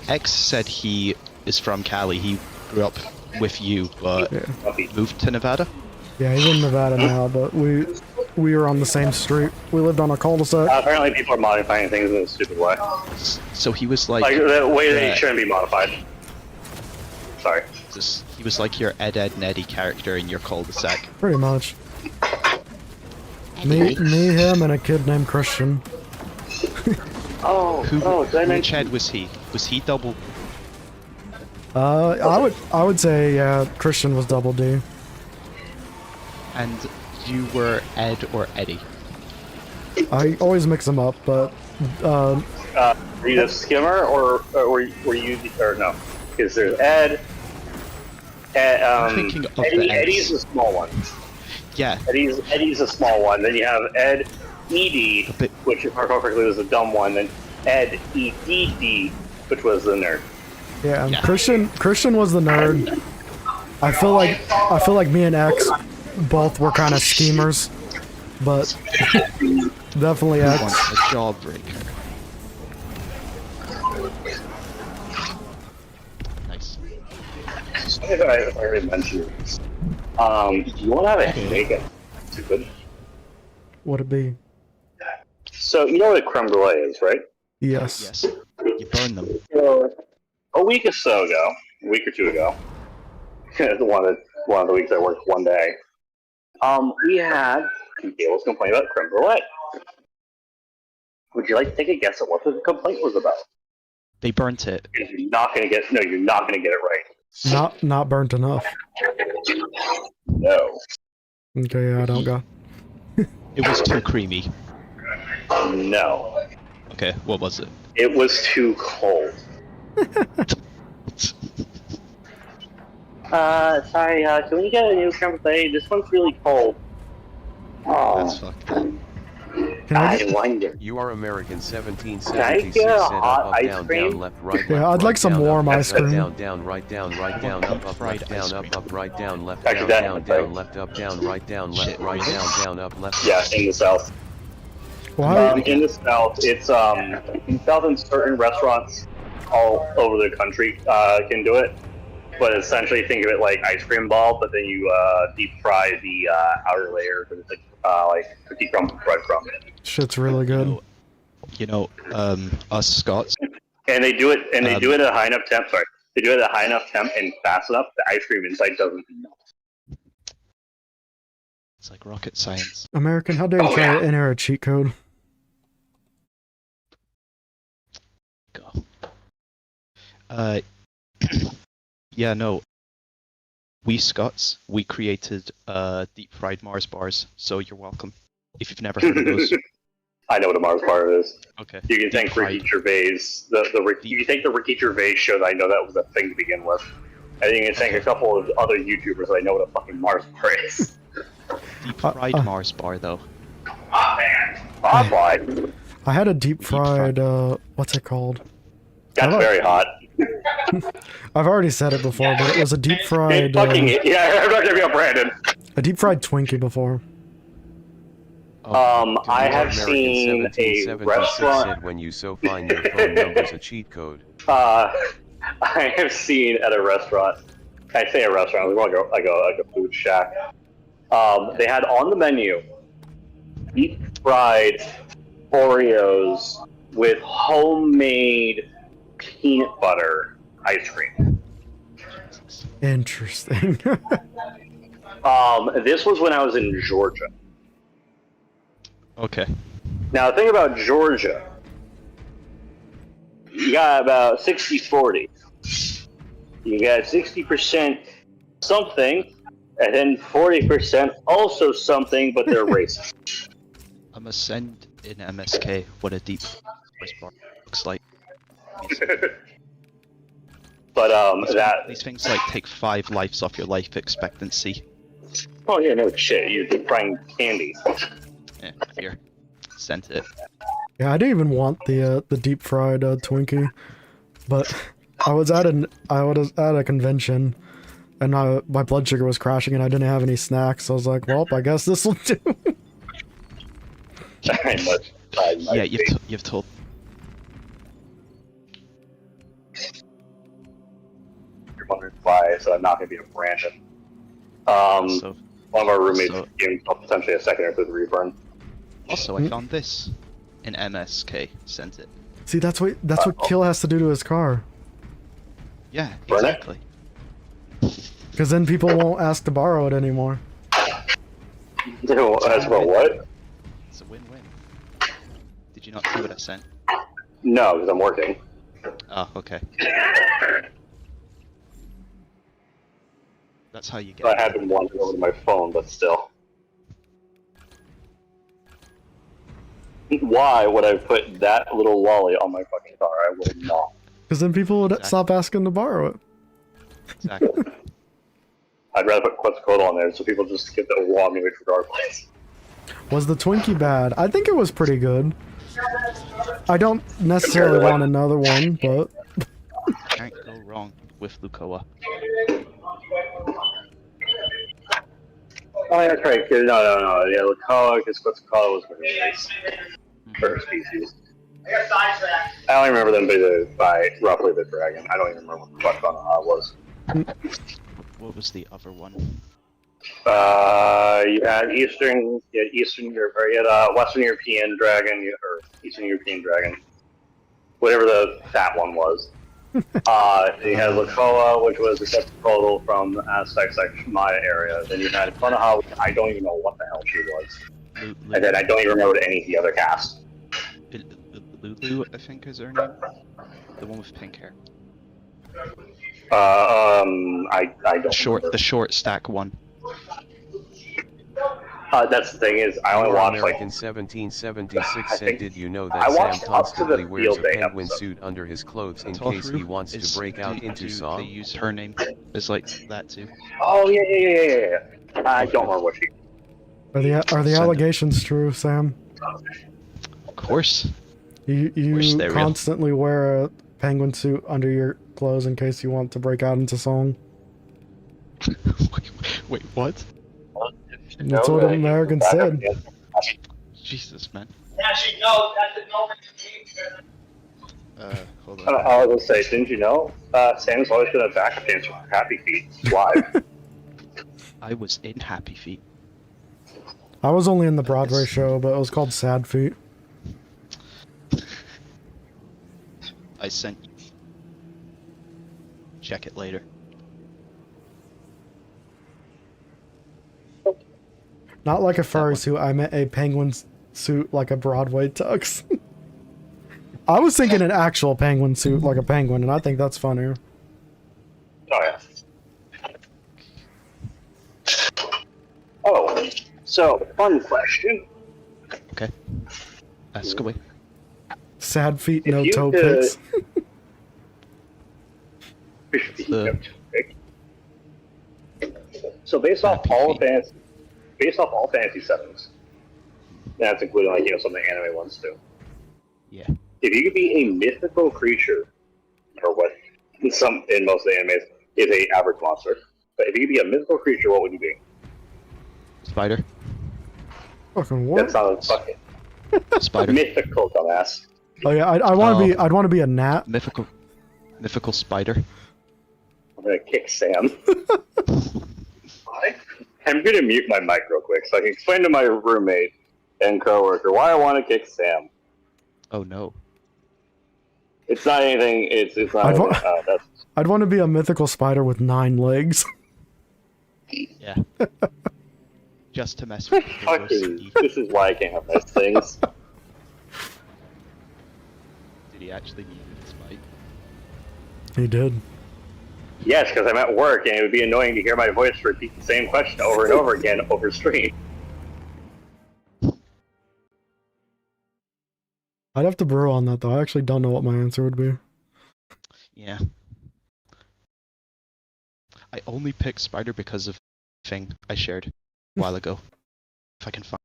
X said he is from Cali. He grew up with you, but moved to Nevada. Yeah, he's in Nevada now, but we were on the same street. We lived on a cul-de-sac. Apparently, people are modifying things in a stupid way. So he was like the way that it shouldn't be modified. Sorry. He was like your Ed, Neddy character in your cul-de-sac. Pretty much. Me, him, and a kid named Christian. Did I Which Ed was he? Was he double? I would say Christian was double D. And you were Ed or Eddie? I always mix them up, but were you the skimmer or were you no? Because there's Ed. I'm thinking of Eddie's the small one. Yeah. Eddie's the small one. Then you have Ed ED, which if I recall correctly was the dumb one. Then Ed EDD, which was the nerd. Yeah, and Christian was the nerd. I feel like me and X both were kind of schemers, but definitely X. A jawbreaker. Nice. If I already mentioned this, you want to have a headache at stupid? What'd it be? So you know what a creme brulee is, right? Yes. Yes. You burn them. So, a week or two ago, one of the weeks I worked one day, we had people complain about creme brulee. Would you like to take a guess at what the complaint was about? They burnt it. You're not gonna get it right. Not burnt enough. No. Okay, yeah, I don't go. It was too creamy. No. Okay, what was it? It was too cold. Sorry, can we get a new creme brulee? This one's really cold. Oh. That's fucked up. I wonder. You are American 1776 Can I set get a up, hot up, ice down, cream? down, left, right, Yeah, left, I'd right, like some down, warm up, ice left, cream. down, right, down, up, Fried left, down, ice up, right, down, left, Actually, down, left, up, down, right, down, left, Shit, right, really? down, up, left. Yeah, in the south. Why? In the south, it's in the south, and certain restaurants all over the country can do it. But essentially, think of it like ice cream ball, but then you deep fry the outer layer with like cookie crumb and breadcrumb. Shit's really good. You know, us Scots. And they do it, at a high enough temp. Sorry, they do it at a high enough temp and fast enough. The ice cream inside doesn't melt. It's like rocket science. American, how dare you try to enter a cheat code? Go. Yeah, no. We Scots, we created deep fried Mars bars, so you're welcome. If you've never heard of those. I know what a Mars bar is. Okay. You can thank Ricky Gervais. You can thank the Ricky Gervais show that I know that was a thing to begin with. I think you can thank a couple of other YouTubers that I know what a fucking Mars bar is. Deep fried Mars bar, though. Oh man, Mars bar. I had a deep fried, what's it called? That's very hot. I've already said it before, but it was a deep fried. Yeah, I'm not gonna be a Brandon. A deep fried Twinkie before. I have seen a restaurant. Said when you so find your phone number's a cheat code. I have seen at a restaurant. I say a restaurant. Like a food shack. They had on the menu deep fried Oreos with homemade peanut butter ice cream. Interesting. This was when I was in Georgia. Okay. Now, the thing about Georgia, you got about 60-40. You got 60% something, and then 40% also something, but they're racist. I must send in MSK what a deep voice bar looks like. But These things like take 5 lives off your life expectancy. Oh yeah, no shit. You're deep frying candy. Yeah, here. Sent it. Yeah, I didn't even want the deep fried Twinkie, but I was at a convention, and my blood sugar was crashing, and I didn't have any snacks. So I was like, well, I guess this will do. Yeah, you've told. You're wondering why, so I'm not going to be a Brandon. So, One of our roommates so- gave himself potentially a second or third reburn. also, I found this in MSK. Sent it. See, that's what Kill has to do to his car, Yeah, Burn it? exactly. because then people won't ask to borrow it anymore. As for what? It's a win-win. Did you not see what I sent? No, because I'm working. Oh, okay. That's how you get. I had been wandering over to my phone, but still. Why would I put that little lolly on my fucking car? I will not. Because then people would Exactly. stop asking to borrow it. Exactly. I'd rather put Quetzalcoatl on there so people just get the raw image regardless. Was the Twinkie bad? I think it was pretty good. I don't necessarily want another one, but Can't go wrong with Lukoa. Oh, yeah, that's right. No. Yeah, Lukoa, because Quetzalcoatl was very nice. For species. I only remember them by roughly the dragon. I don't even remember what the fuck was. What was the other one? You had Eastern Europe, or you had Western European dragon, or Eastern European dragon, whatever the fat one was. You had Lukoa, which was the Quetzalcoatl from the Aztecs, like Maya area. Then you had Konoha, which I don't even know what the hell she was. And then I don't even remember any of the other cast. Lulu, I think is her name. The one with pink hair. I don't. The short stack one. That's the thing is, I only watched like. American 1776 said, did you know I that Sam watched up to the constantly wears a field day penguin episode. suit under his clothes in Tofu case he wants is- to break out into They song? use her name as like that too. Oh yeah. I don't remember what she. are the allegations true, Sam? Of course. You course they're real. constantly wear a penguin suit under your clothes in case you want to break out into song. Wait, what? That's what Americans said. Jesus, man. Hold I on. was gonna say, didn't you know? Sam's always gonna back dance for Happy Feet live. I was in Happy Feet. I was only in the Broadway show, but it was called Sad Feet. I sent you. Check it later. Not like a furry suit, I meant a penguin suit like a Broadway tux. I was thinking an actual penguin suit like a penguin, and I think that's funnier. Oh yeah. Oh, so fun question. Okay. Ask away. Sad feet, If no you toe could- picks. So based off Happy all Feet. fantasy settings, that's including like some of the anime ones too. Yeah. If you could be a mythical creature, or what in most of the animes is a average monster, but if you could be a mythical creature, what would you be? Spider. Fucking That what? sounds fucking Spider. mythical, dumbass. Oh yeah, I'd want to be a gnat. Mythical spider. I'm gonna kick Sam. I'm gonna mute my mic real quick so I can explain to my roommate and coworker why I want to kick Sam. Oh no. It's not anything. It's not. That's I'd want to be a mythical spider with 9 legs. Yeah. Just to mess with the fucking. This is why I can't have nice things. Did he actually mean this, Mike? He did. Yes, because I'm at work and it would be annoying to hear my voice repeat the same question over and over again over stream. I'd have to brew on that though. I actually don't know what my answer would be. Yeah. I only picked spider because of the thing I shared a while ago. If I can find.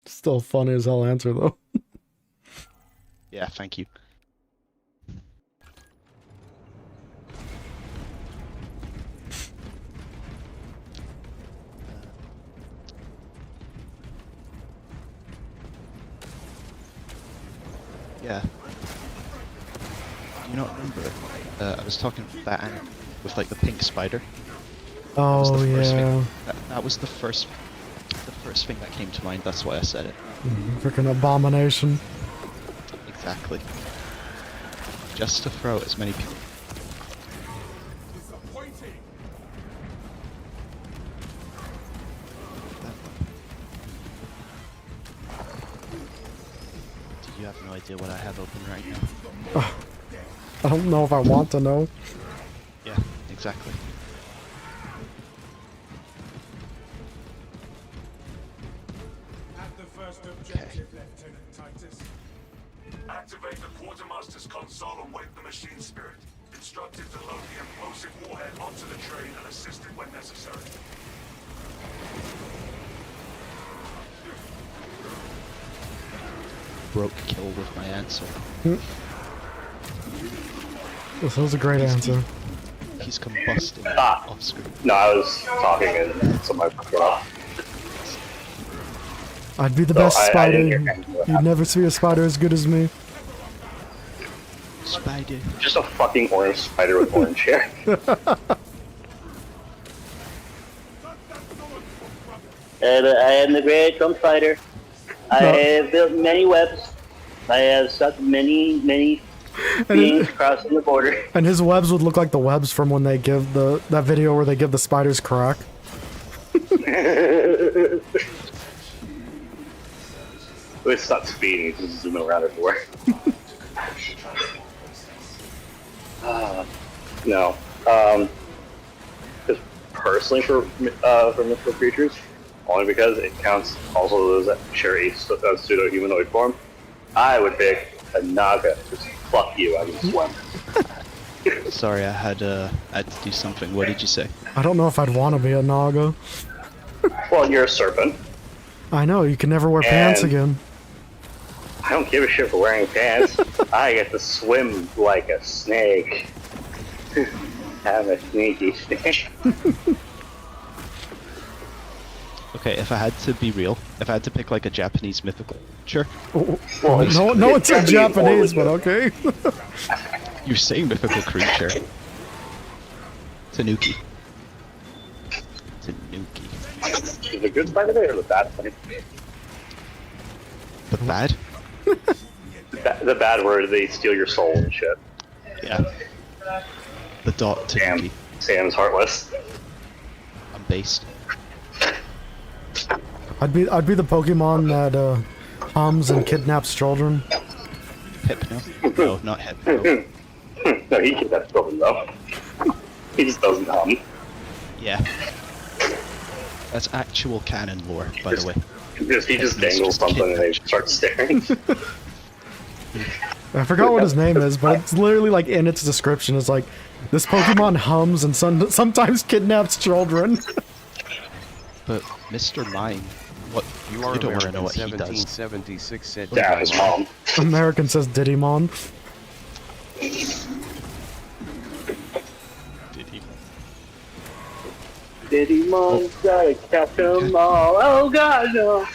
Still funny as hell answer though. Yeah, thank you. Yeah. Do you not remember? I was talking about that anime with like the pink spider. That was Oh the first yeah. thing. That was the first thing that came to mind. That's why I said it. Freaking abomination. Exactly. Just to throw as many people. Disappointing. You have no idea what I have open right now. I don't know if I want to know. Yeah, exactly. At the first objective, Lieutenant Titus. Activate the quartermaster's console and wake the machine spirit. Instructed to load the implosive warhead onto the train and assist it when necessary. Broke kill with my answer. This was a great answer. He's combusting off screen. No, I was talking and somebody put it off. I'd be the So best I spider. didn't hear anything what You'd never see a spider as good as me. Spider. Just a fucking orange spider with orange hair. I am the great Trump fighter. I have built many webs. I have stuck many beings crossing the border. And his webs would look like the webs from when they give that video where they give the spiders crack. It's stop speeding, it's just zooming around everywhere. No. Just personally for mythical creatures, only because it counts also those that share a pseudo-humanoid form, I would pick a Naga. Just fuck you, I can swim. Sorry, I had to do something. What did you say? I don't know if I'd want to be a Naga. Well, you're a serpent. I know, you can never wear pants And- again. I don't give a shit for wearing pants. I get to swim like a snake. I'm a sneaky snake. Okay, if I had to be real, if I had to pick like a Japanese mythical creature, Well, No, it's a Japanese, but legit. okay. you're saying mythical creature. Tanuki. Tanuki. Is the good side of it or the bad side? The bad? The bad word, they steal your soul and shit. Yeah. The dot Tanuki. Sam's heartless. I'm based. I'd be the Pokemon that hums and kidnaps children. Hypno? No, not Hypno. No, he can that children though. He just doesn't hum. Yeah. That's actual canon lore, by the way. He just It's dangles just something and they kidnapped. start staring. I forgot what his name is, but it's literally like in its description. It's like, this Pokemon hums and sometimes kidnaps children. But Mr. Mime, what You are don't want to know American what he does. 1776 said. Yeah, his mom. American says Didymon. Did he? Didymon's gotta catch them all. Oh god, no.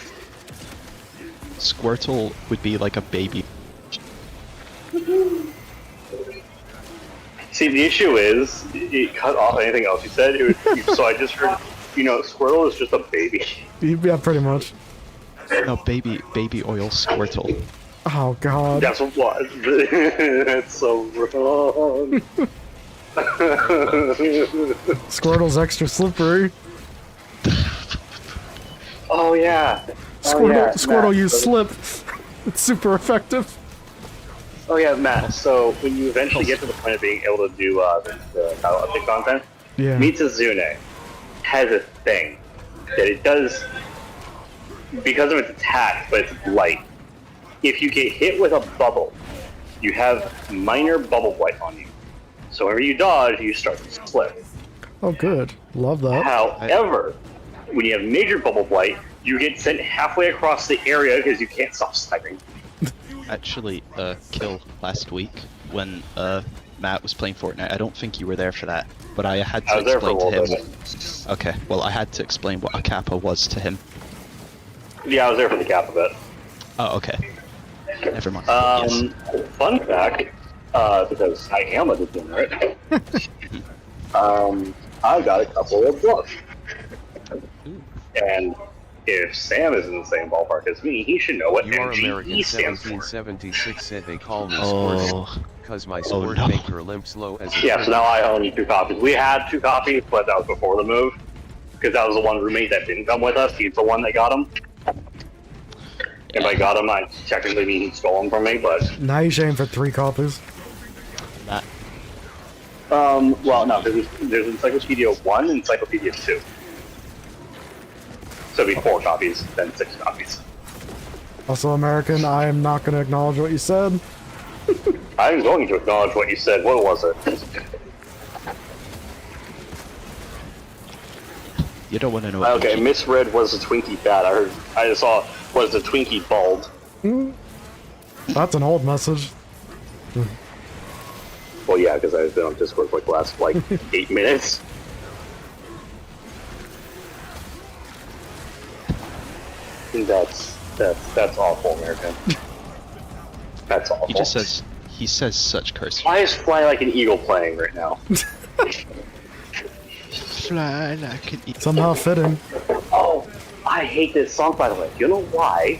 Squirtle would be like a baby. See, the issue is, it cut off anything else you said. So I just heard, Squirtle is just a baby. Yeah, pretty much. No, baby oil Squirtle. Oh god. That's what was. That's so wrong. Squirtle's extra slippery. Oh yeah. Squirtle Matt, use slip. It's super effective. Oh yeah, Matt. So when you eventually get to the point of being able to do the battle update content, Yeah. Mitsuzune has a thing that it does because of its attack, but it's light. If you get hit with a bubble, you have minor bubble blight on you. So whenever you dodge, you start to slip. Oh good. Love that. However, when you have major bubble blight, you get sent halfway across the area because you can't stop slipping. Actually, Kill last week when Matt was playing Fortnite. I don't think you were there for that, but I had to I was there for a explain to little him. bit. Okay, well, I had to explain what a kappa was to him. Yeah, I was there for the cap of it. Oh, okay. Never mind. Yes. Fun fact, because I am a degenerate, I got a couple of books. And if Sam is in the same ballpark as me, he should know what You are American MGE stands for. 1776 said they call me Oh. Squirt, cause my Squirt no. make your limp slow as a Yeah, so now I own 2 copies. We had 2 copies, but that was before the move. Because that was the one roommate that didn't come with us. He's the one that got him. If I got him, I technically mean he stole them from me, but... Now you shame for 3 copies. Matt, Well, no, there's Encyclopedia 1 and Encyclopedia 2. So it'd be 4 copies, then 6 copies. Also American, I am not going to acknowledge what you said. I'm going to acknowledge what you said. What was it? you don't want to know what Okay, MG misread was a Twinkie fat. I just saw was a Twinkie bald. That's an old message. Well, yeah, because I've been on Discord for the last 8 minutes. That's awful, American. That's awful. He says such curse. Why is Fly Like an Eagle playing right now? Fly like an eagle. Somehow fitting. Oh, I hate this song, by the way. You know why?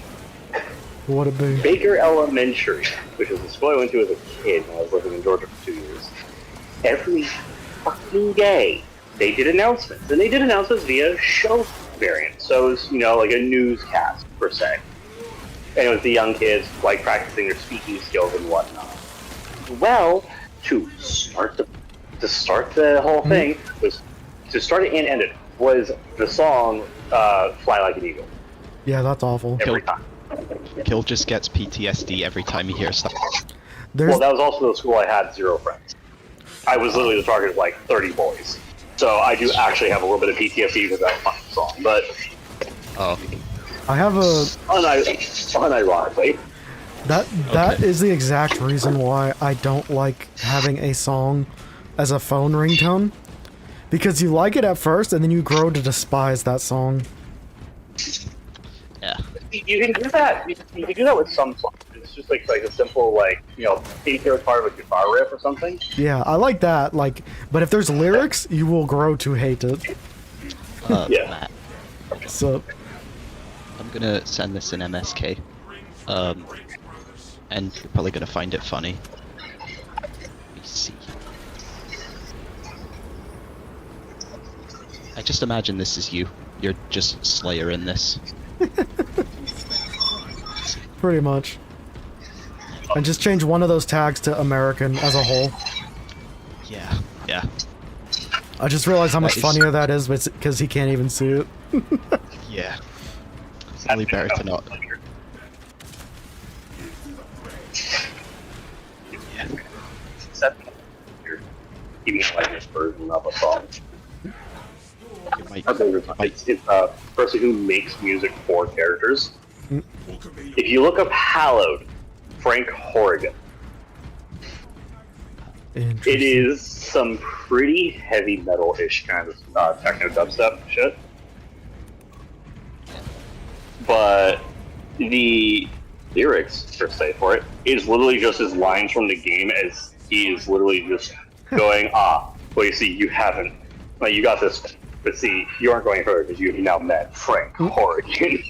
What would it be? Baker Elementary, which is the school I went to as a kid when I was living in Georgia for 2 years. Every fucking day, they did announcements, and they did announcements via show variant. So it was, like a newscast per se. And it was the young kids like practicing their speaking skills and whatnot. Well, to start the whole thing was to start it and end it was the song "Fly Like an Eagle" Yeah, that's awful. every time. Kill just gets PTSD every time he hears stuff. There's Well, that was also the school I had 0 friends. I was literally the target of like 30 boys. So I do actually have a little bit of PTSD with that fucking song, but Oh, I have a unironically, that is the exact reason why I don't like having a song as a phone ringtone. Because you like it at first and then you grow to despise that song. yeah. you can do that. You can do that with some songs. It's just like a simple take care part of a guitar riff or something. Yeah, I like that. But if there's lyrics, you will grow to hate it. Yeah. Matt, So I'm gonna send this in MSK. And you're probably gonna find it funny. Let me see. I just imagine this is you. You're just Slayer in this. pretty much. And just change one of those tags to American as a whole. Yeah, yeah. I just realized how much That is- funnier that is because he can't even see it. Yeah. It's only better to not. Yeah. Except you're keeping like this version of a song. You might, It's a person who makes music for characters. If you look up Hallowed, Frank Horrigan, it is some pretty heavy metal-ish kind of techno dubstep shit. But the lyrics, per se, for it is literally just his lines from the game as he is literally just going, well, you see, you haven't, you got this, but see, you aren't going further because you have now met Frank Horrigan.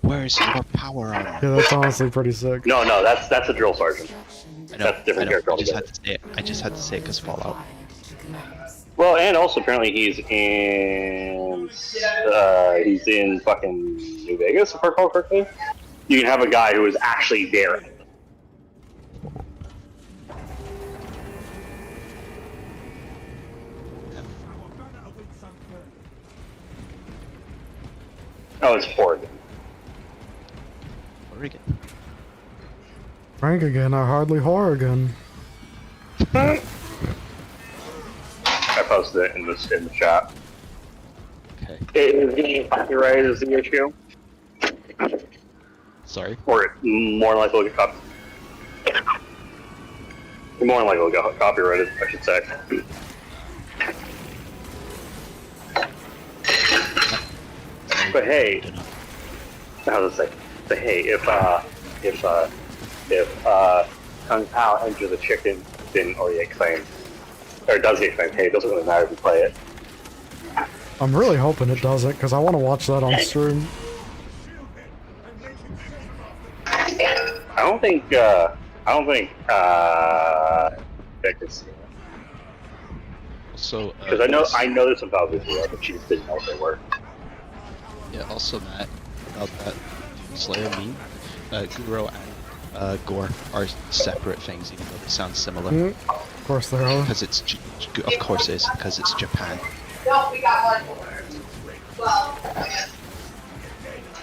Where's your power armor? Yeah, that's honestly pretty sick. No, that's a drill sergeant. I know, That's a different character I just altogether. had to say it. I just had to say it because Fallout. Well, and also apparently he's in fucking New Vegas, if I recall correctly. You can have a guy who is actually there. Oh, it's Oregon. Oregon. Frank again, I hardly whore again. I posted it in the chat. Okay. Is the copyright is the issue? Sorry. Or more likely to get more likely to get copyrighted, I should say. But hey, how to say? But hey, if Kung Pao Enter the Chicken didn't already get claimed, or does get claimed, hey, it doesn't really matter if you play it. I'm really hoping it doesn't, because I want to watch that on stream. I don't think I can see it. Also, Because I know there's some values there, but she just didn't know what they were. Yeah, also Matt, about that Slayer meme, Guro and Gore are separate things, even though they sound similar. Of course there are. Because it's, of course it is, because it's Japan. No, we got one more. Well, I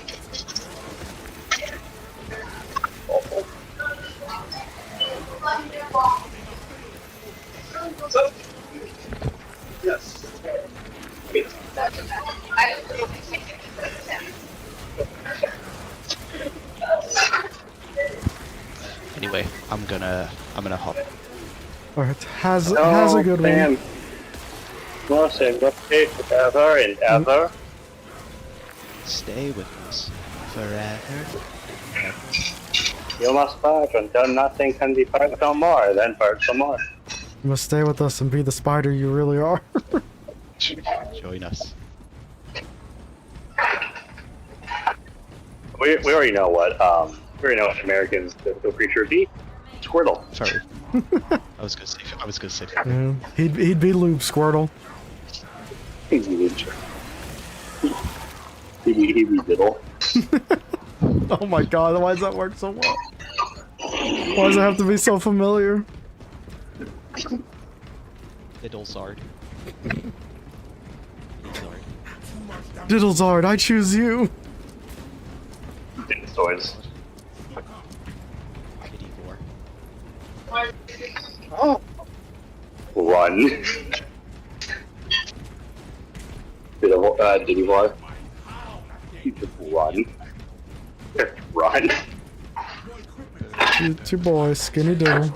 guess. Yes. Anyway, I'm gonna hop. Alright, has a good one. Most innovative ever and ever. Stay with us forever. You must purge until nothing can be purged no more, then purge some more. You must stay with us and be the spider you really are. Join us. We already know what Americans the creature would be. Squirtle. Sorry. I was gonna say. Yeah, he'd be Lube Squirtle. He'd be Diddle. Oh my god, why does that work so well? Why does it have to be so familiar? Diddlezard. Diddlezard, I choose you. Toys. Kitty-vor. Oh. Run. Did he want? You just run. Run. Two boys, skinny diddle.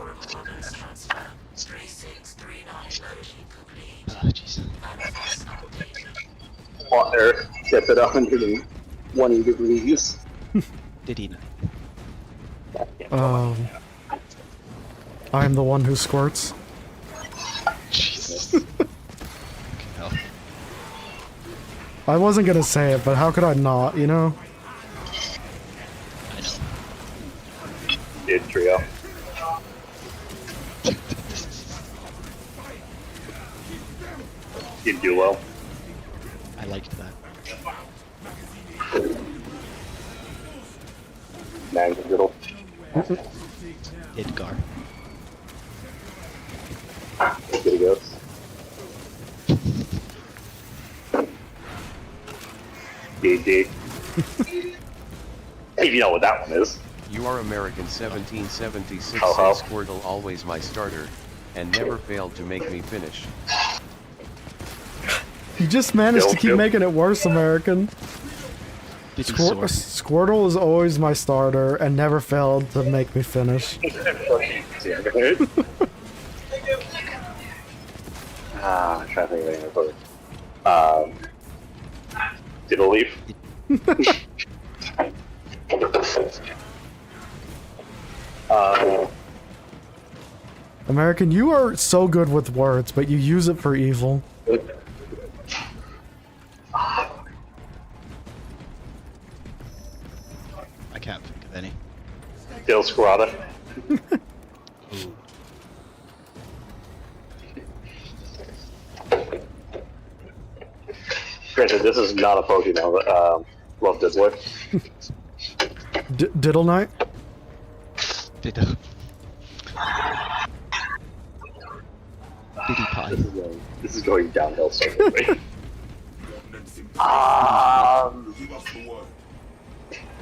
3639 loading complete. Oh, jeez. Water. Set it 120 degrees. Did he know? I'm the one who squirts. Jesus. Fucking hell. I wasn't gonna say it, but how could I not, you know? I know. Did trio. You do well. I liked that. Man, little. Idgar. There he goes. DD. Hey, you know what that one is. You are American 1776 Ho-ho. says Squirtle always my starter, and never failed to make me finish. You just managed to keep making it worse, American. Did you sword? Squirtle is always my starter and never failed to make me finish. I'm trying to think of anything else. Diddle leaf. American, you are so good with words, but you use it for evil. can't think of any. Dill Squirata. Ooh. Granted, this is not a Pokemon, but love Dizzler. Diddle Knight? Ditto. Diddy Pie. This is going downhill so quickly.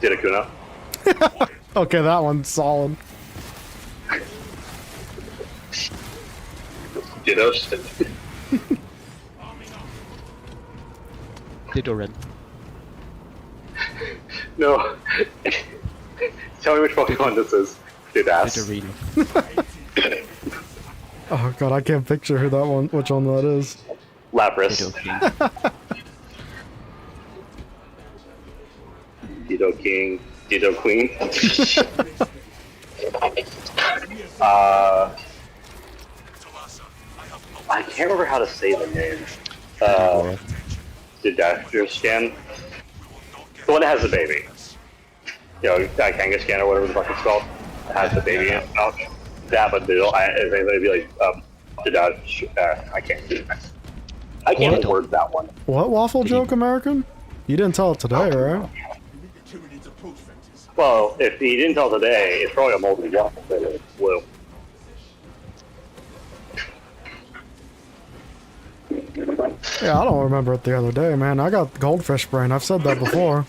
Didakuna. Okay, that one's solid. Ditto. Didoran. No. Tell me which Pokemon this is. Didass. Didorino. Oh god, I can't picture who that one, which one that is. Lapras. Dido Dido King. King. Dido Queen. I can't remember how to say the name. Didascan. The one that has the baby. You know, Kangaskhan or whatever the fuck it's called. It has the baby in its mouth. That, but it'd be like, I can't do that. I can't word that one. What waffle joke, American? You didn't tell it today, right? Well, if he didn't tell today, it's probably a moldy waffle that is blue. Yeah, I don't remember it the other day, man. I got goldfish brain. I've said that before.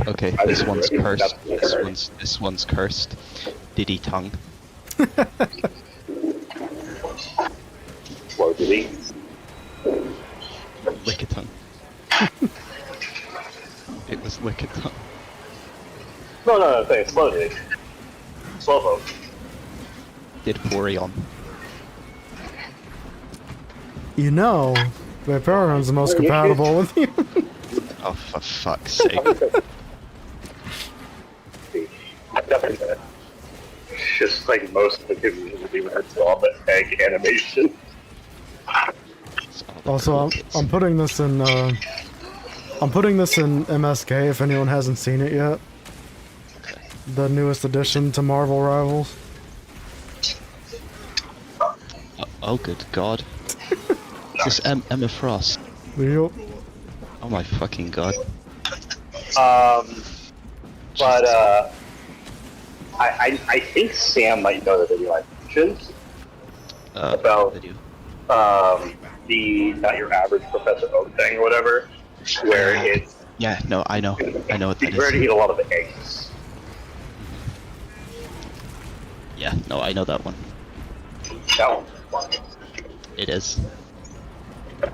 Okay. This one's cursed. This one's cursed. Diddy tongue. Slow Diddy. Lickitung. It was Lickitung. No, thanks. Slow Diddy. Slowpoke. Did Boreon. You know, Vaporeon's the most compatible with you. Oh, for fuck's sake. Just like most of the community when it's all the egg animation. Also, I'm putting this in MSK if anyone hasn't seen it yet. The newest addition to Marvel Rivals. Oh, good god. Is this Emma Frost? Yep. Oh my fucking god. But I think Sam might know the video I mentioned about video. The not your average Professor Oak thing or whatever, where it's Yeah, no, I know what that you already is. eat a lot of eggs. Yeah, no, I know that one. That one's fun. It is.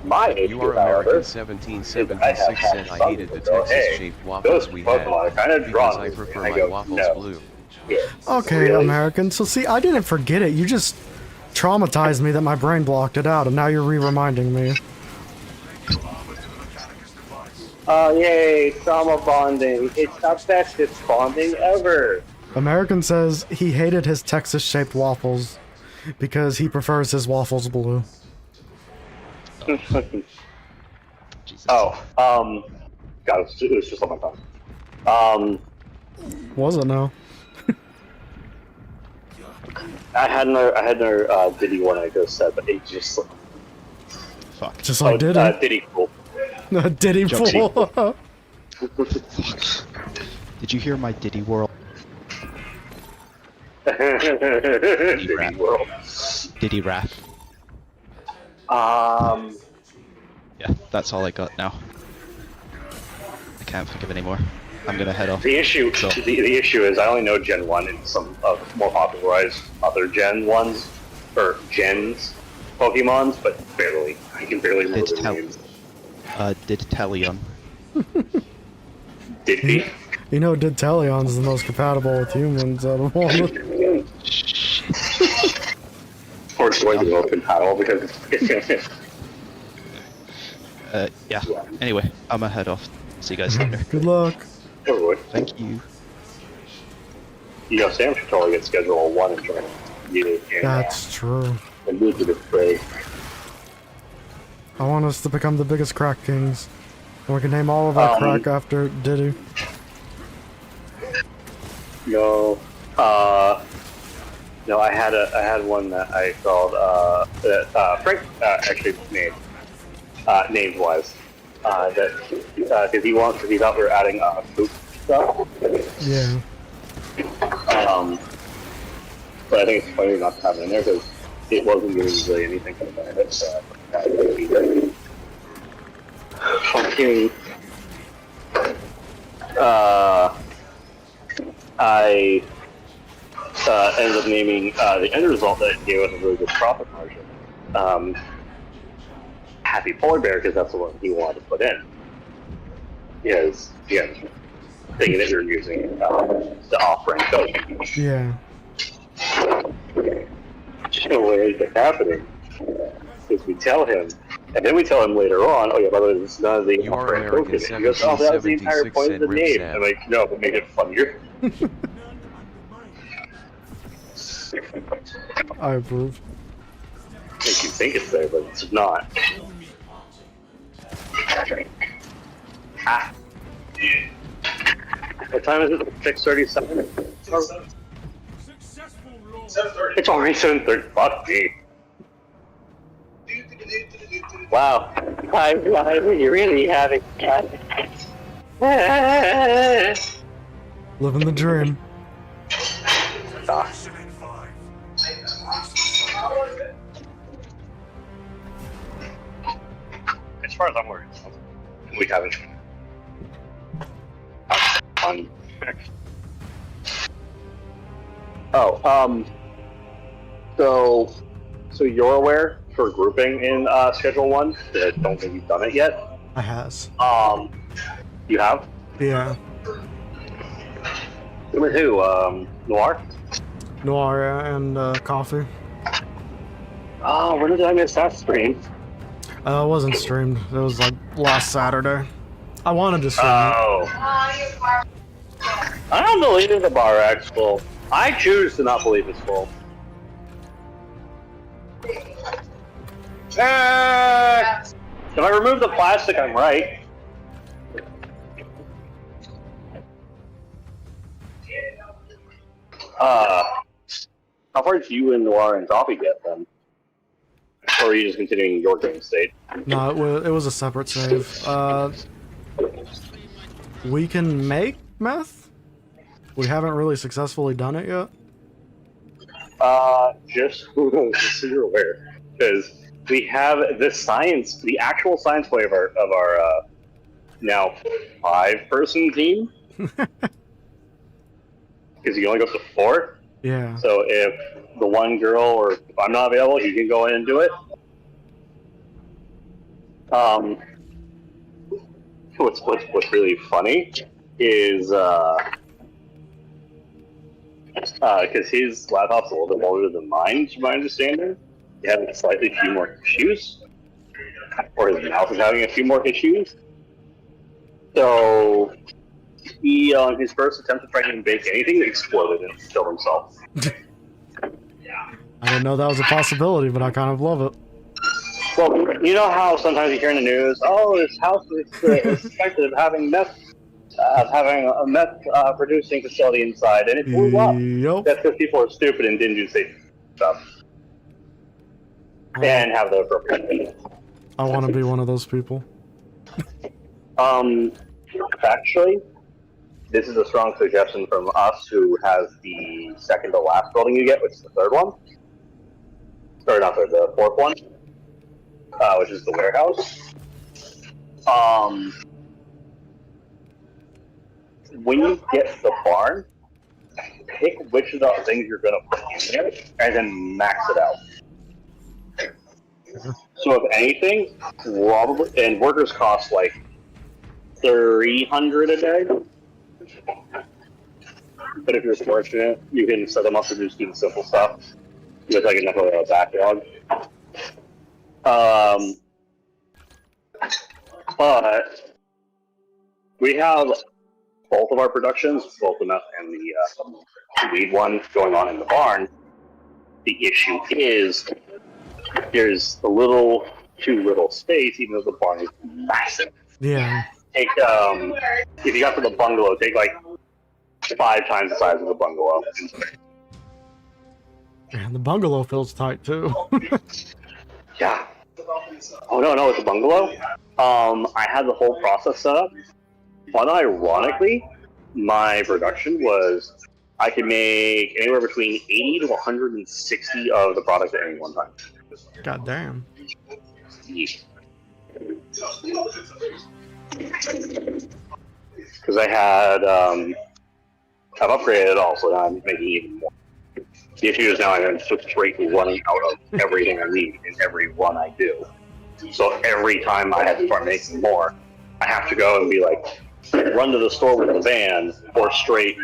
My You are issue, however, American is I 1776 have said I hated the go, hey, Texas-shaped waffles those we had, Pokemon are kind of because drawn I to me. prefer And I my go, waffles no. blue. Okay, Really? American. So see, I didn't forget it. You just traumatized me that my brain blocked it out, and now you're re-reminding me. Oh, yay, trauma bonding. It's the bestest bonding ever. American says he hated his Texas-shaped waffles because he prefers his waffles blue. Jesus. God, it was just on my tongue. Was it now? I had another Diddy one I just said, but it just Fuck. Just like Diddy. Diddy cool. Diddy Jokesy. fool. Did you hear my Diddy World? Diddy rap. World. Diddy rap? Yeah, that's all I got now. I can't think of any more. I'm gonna head off. The issue, So- the issue is I only know Gen 1 and some more popularized other Gen 1s, or Gens, Pokemons, but barely. I can barely remember Did their tell. names. Did Talion. Did he? You know, Didtalion's the most compatible with humans out of all of them. Or it's going to be open panel because Yeah. Anyway, I'm gonna head off. See you guys later. Good luck. everyone. Thank you. You know, Sam should totally get schedule 1 and join you That's true. and move to the break. I want us to become the biggest crack kings. And we can name all of our crack after Diddy. No. No, I had one that I called that Frank actually made names wise. That because he thought we were adding poop stuff. Yeah. But I think it's funny not to have it in there because it wasn't giving really anything for the benefit. So fucking. I ended up naming the end result that gave us a really good profit margin. Happy Polar Bear, because that's the one he wanted to put in. Because, again, thinking that you're using the off-brand code. Yeah. The way it's happening is we tell him, and then we tell him later on, oh yeah, by the way, this is not the You are off-brand American token. He goes, oh, that was the entire 1776, point of the said name. Ripsap. I'm like, no, but make it funnier. I approve. Make you think it's there, but it's not. Ah. What time is it? 6:37? It's already 7:30. Fuck me. Wow. I'm really having Living the dream. Ah. As far as I'm worried, we haven't. On. Oh, so you're aware for grouping in Schedule 1? I don't think you've done it yet. I has. You have? Yeah. With who? Noir? Noir and coffee. Oh, when did I miss that stream? It wasn't streamed. It was like last Saturday. I wanted to stream it. Oh. I don't believe the bar rack's full. I choose to not believe it's full. If I remove the plastic, I'm right. How far did you and Noir and Coffee get then? Or are you just continuing your game state? No, it was a separate save. We can make meth? We haven't really successfully done it yet. Just so you're aware, because we have the actual science play of our now 5-person team. Because you only go to 4. Yeah. So if the one girl, or if I'm not available, you can go in and do it. What's really funny is because his laptop's a little bit older than mine, to my understanding. He has slightly few more issues, or his mouse is having a few more issues. So he, on his first attempt to try and bake anything, exploded and killed himself. I didn't know that was a possibility, but I kind of love it. Well, you know how sometimes you hear in the news, oh, this house is suspected of having meth, a meth producing facility inside, and it blew up. Yep. That's because people are stupid and didn't do safe stuff. And have the appropriate. I want to be one of those people. Actually, this is a strong suggestion from us, who has the second to last building you get, which is the third one. Or not third, the fourth one. Which is the warehouse. When you get the barn, pick which of the things you're going to put in there, and then max it out. So if anything, probably, and workers cost like $300 a day. But if you're fortunate, you can set them up to just do the simple stuff with like enough of a backlog. But we have both of our productions, both the meth and the weed one, going on in the barn. The issue is there's a little too little space, even though the barn is massive. Yeah. Take if you got for the bungalow, take like 5 times the size of the bungalow. And the bungalow feels tight too. Yeah. Oh no, it's a bungalow. I had the whole process set up. But ironically, my production was I could make anywhere between 80 to 160 of the product at any one time. God damn. Because I had, I've upgraded it all, so now I'm making even more. The issue is now I'm just straight running out of everything I need in every one I do. So every time I have to start making more, I have to go and be like, run to the store with the van, or straight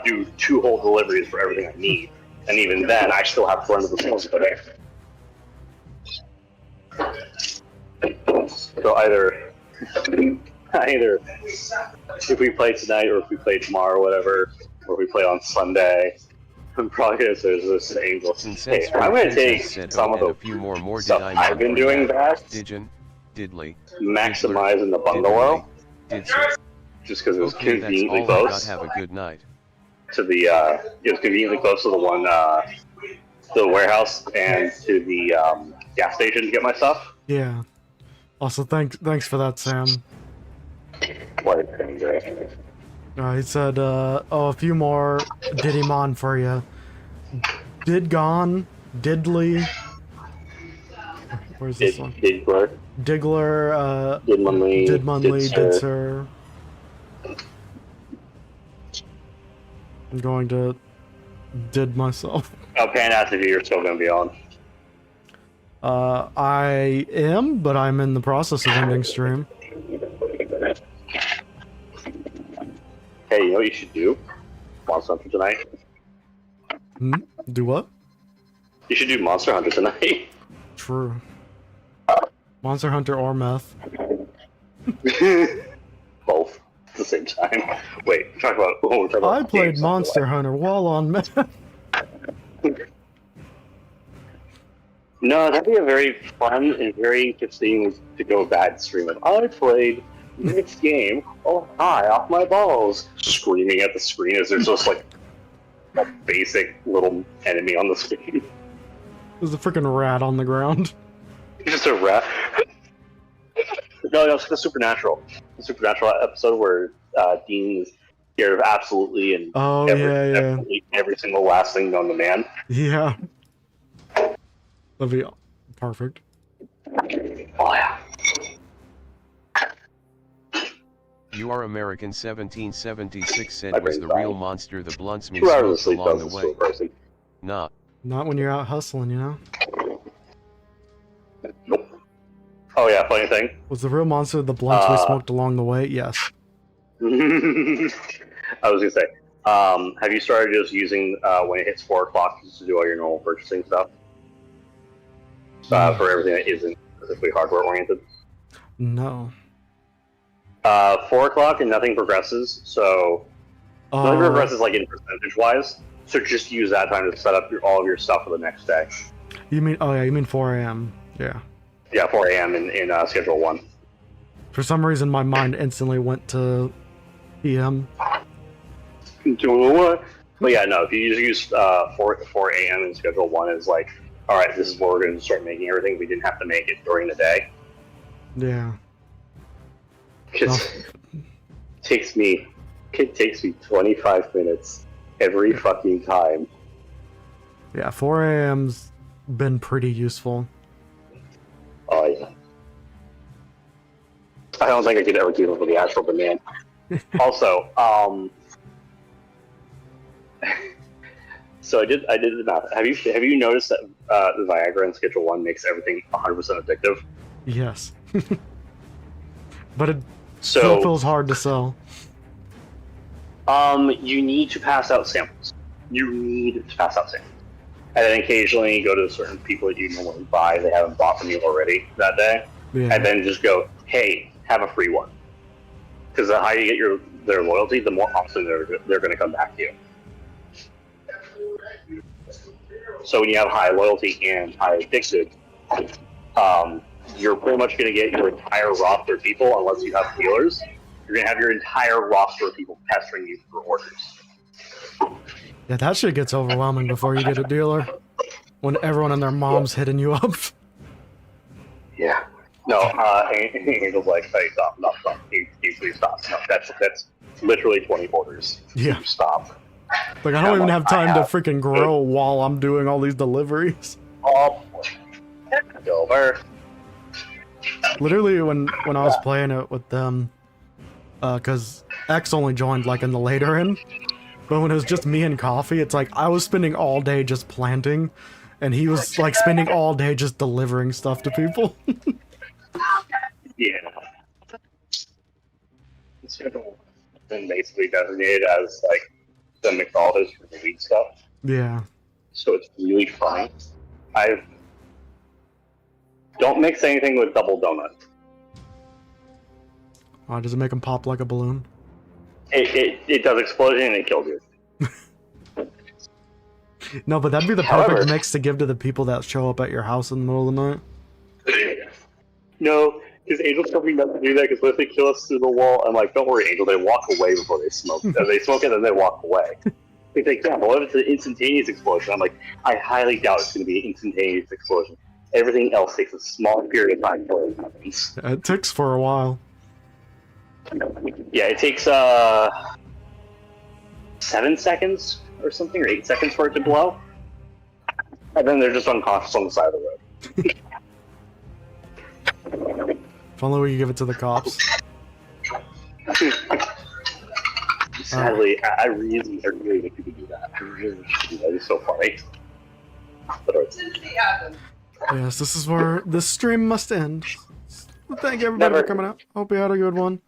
do 2 whole deliveries for everything I need. And even then, I still have to run to the store with the van. So either if we play tonight, or if we play tomorrow, or whatever, or if we play on Sunday, I'm probably going to say this angel. Hey, I'm going to take some of the few more stuff I've been doing back, Diddly, maximizing the bungalow, just because it was okay, conveniently close have a good night. to the it was conveniently close to the one the warehouse and to the gas station to get my stuff. Yeah. Also, thanks for that, Sam. He said, a few more Didymon for you. Didgon, Diddly. Where's this one? Diggler, Didmunly, Didser. I'm going to did myself. Okay, and ask if you're still going to be on. I am, but I'm in the process of ending stream. Hey, you know what you should do? Monster Hunter tonight. Do what? You should do Monster Hunter tonight. True. Monster Hunter or meth. Both at the same time. Wait, talk about. I played Monster Hunter while on meth. No, that'd be a very fun and very interesting to go bad stream of. I played this game. Oh, hi, off my balls! Screaming at the screen as there's just like a basic little enemy on the screen. There's a freaking rat on the ground. Just a rat. No, it's the Supernatural. The Supernatural episode where Dean is scared of absolutely and every single last thing known to man. Yeah. That'd be perfect. Oh yeah. You Are American 1776 said was the real monster the blunts me 2 hours of smoked sleep along the doesn't way. slow a person. Nah. Not when you're out hustling, you know? Nope. Oh yeah, funny thing. Was the real monster the blunts we smoked along the way? Yes. I was gonna say, have you started just using when it hits 4 o'clock just to do all your normal purchasing stuff? For everything that isn't specifically hardware oriented? No. 4 o'clock and nothing progresses, so nothing progresses like in percentage wise. So just use that time to set up all of your stuff for the next day. You mean? Oh yeah, you mean 4 a.m. Yeah. Yeah, 4 a.m. in Schedule 1. For some reason, my mind instantly went to p.m. Doing what? But yeah, no. If you just use 4 a.m. in Schedule 1 is like, all right, this is where we're going to start making everything. We didn't have to make it during the day. Yeah. Because it takes me 25 minutes every fucking time. Yeah, 4 a.m.'s been pretty useful. Oh yeah. I don't think I could ever keep up with the Astral Demand. Also, so I did the math. Have you noticed that the Viagra in Schedule 1 makes everything 100% addictive? Yes. But it still feels hard to sell. You need to pass out samples. And then occasionally go to certain people that you normally buy, they haven't bought from you already that day. Yeah. And then just go, hey, have a free one. Because the higher you get their loyalty, the more often they're going to come back to you. So when you have high loyalty and high addicted, you're pretty much going to get your entire roster of people, unless you have healers, You're gonna have your entire roster of people pestering you for orders. Yeah, that shit gets overwhelming before you get a dealer. When everyone and their mom's hitting you up. Yeah. No, Angel's like, hey, stop. Please stop. No, that's literally 20 orders. Yeah. Stop. Like, I don't even have time to freaking grow while I'm doing all these deliveries. Oh, over. Literally, when I was playing it with them, because X only joined, like, in the later end. But when it was just me and Coffee, it's like, I was spending all day just planting, and he was, like, spending all day just delivering stuff to people. Yeah. It's been basically designated as, like, the mixologist for the weed stuff. Yeah. So it's really fun. Don't mix anything with double donut. Does it make them pop like a balloon? It does explosion and it kills you. No, but that'd be the perfect mix to give to the people that show up at your house in the middle of the night. No, because Angel's company doesn't do that because what if they kill us through the wall? I'm like, don't worry, Angel, they walk away before they smoke. They smoke it and then they walk away. They think, yeah, what if it's an instantaneous explosion? I'm like, I highly doubt it's going to be an instantaneous explosion. Everything else takes a small period of time before it happens. It takes for a while. Yeah, it takes 7 seconds or something, or 8 seconds for it to blow. And then they're just unconscious on the side of the road. If only we could give it to the cops. Sadly, I really wish you could do that. I really wish you could do that. It's so funny. Yes, this is where the stream must end. Thank you everybody for coming out. Hope you had a good one.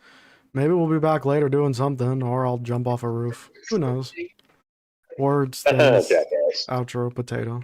Maybe we'll be back later doing something, or I'll jump off a roof. Who knows? Words, things, outro, potato.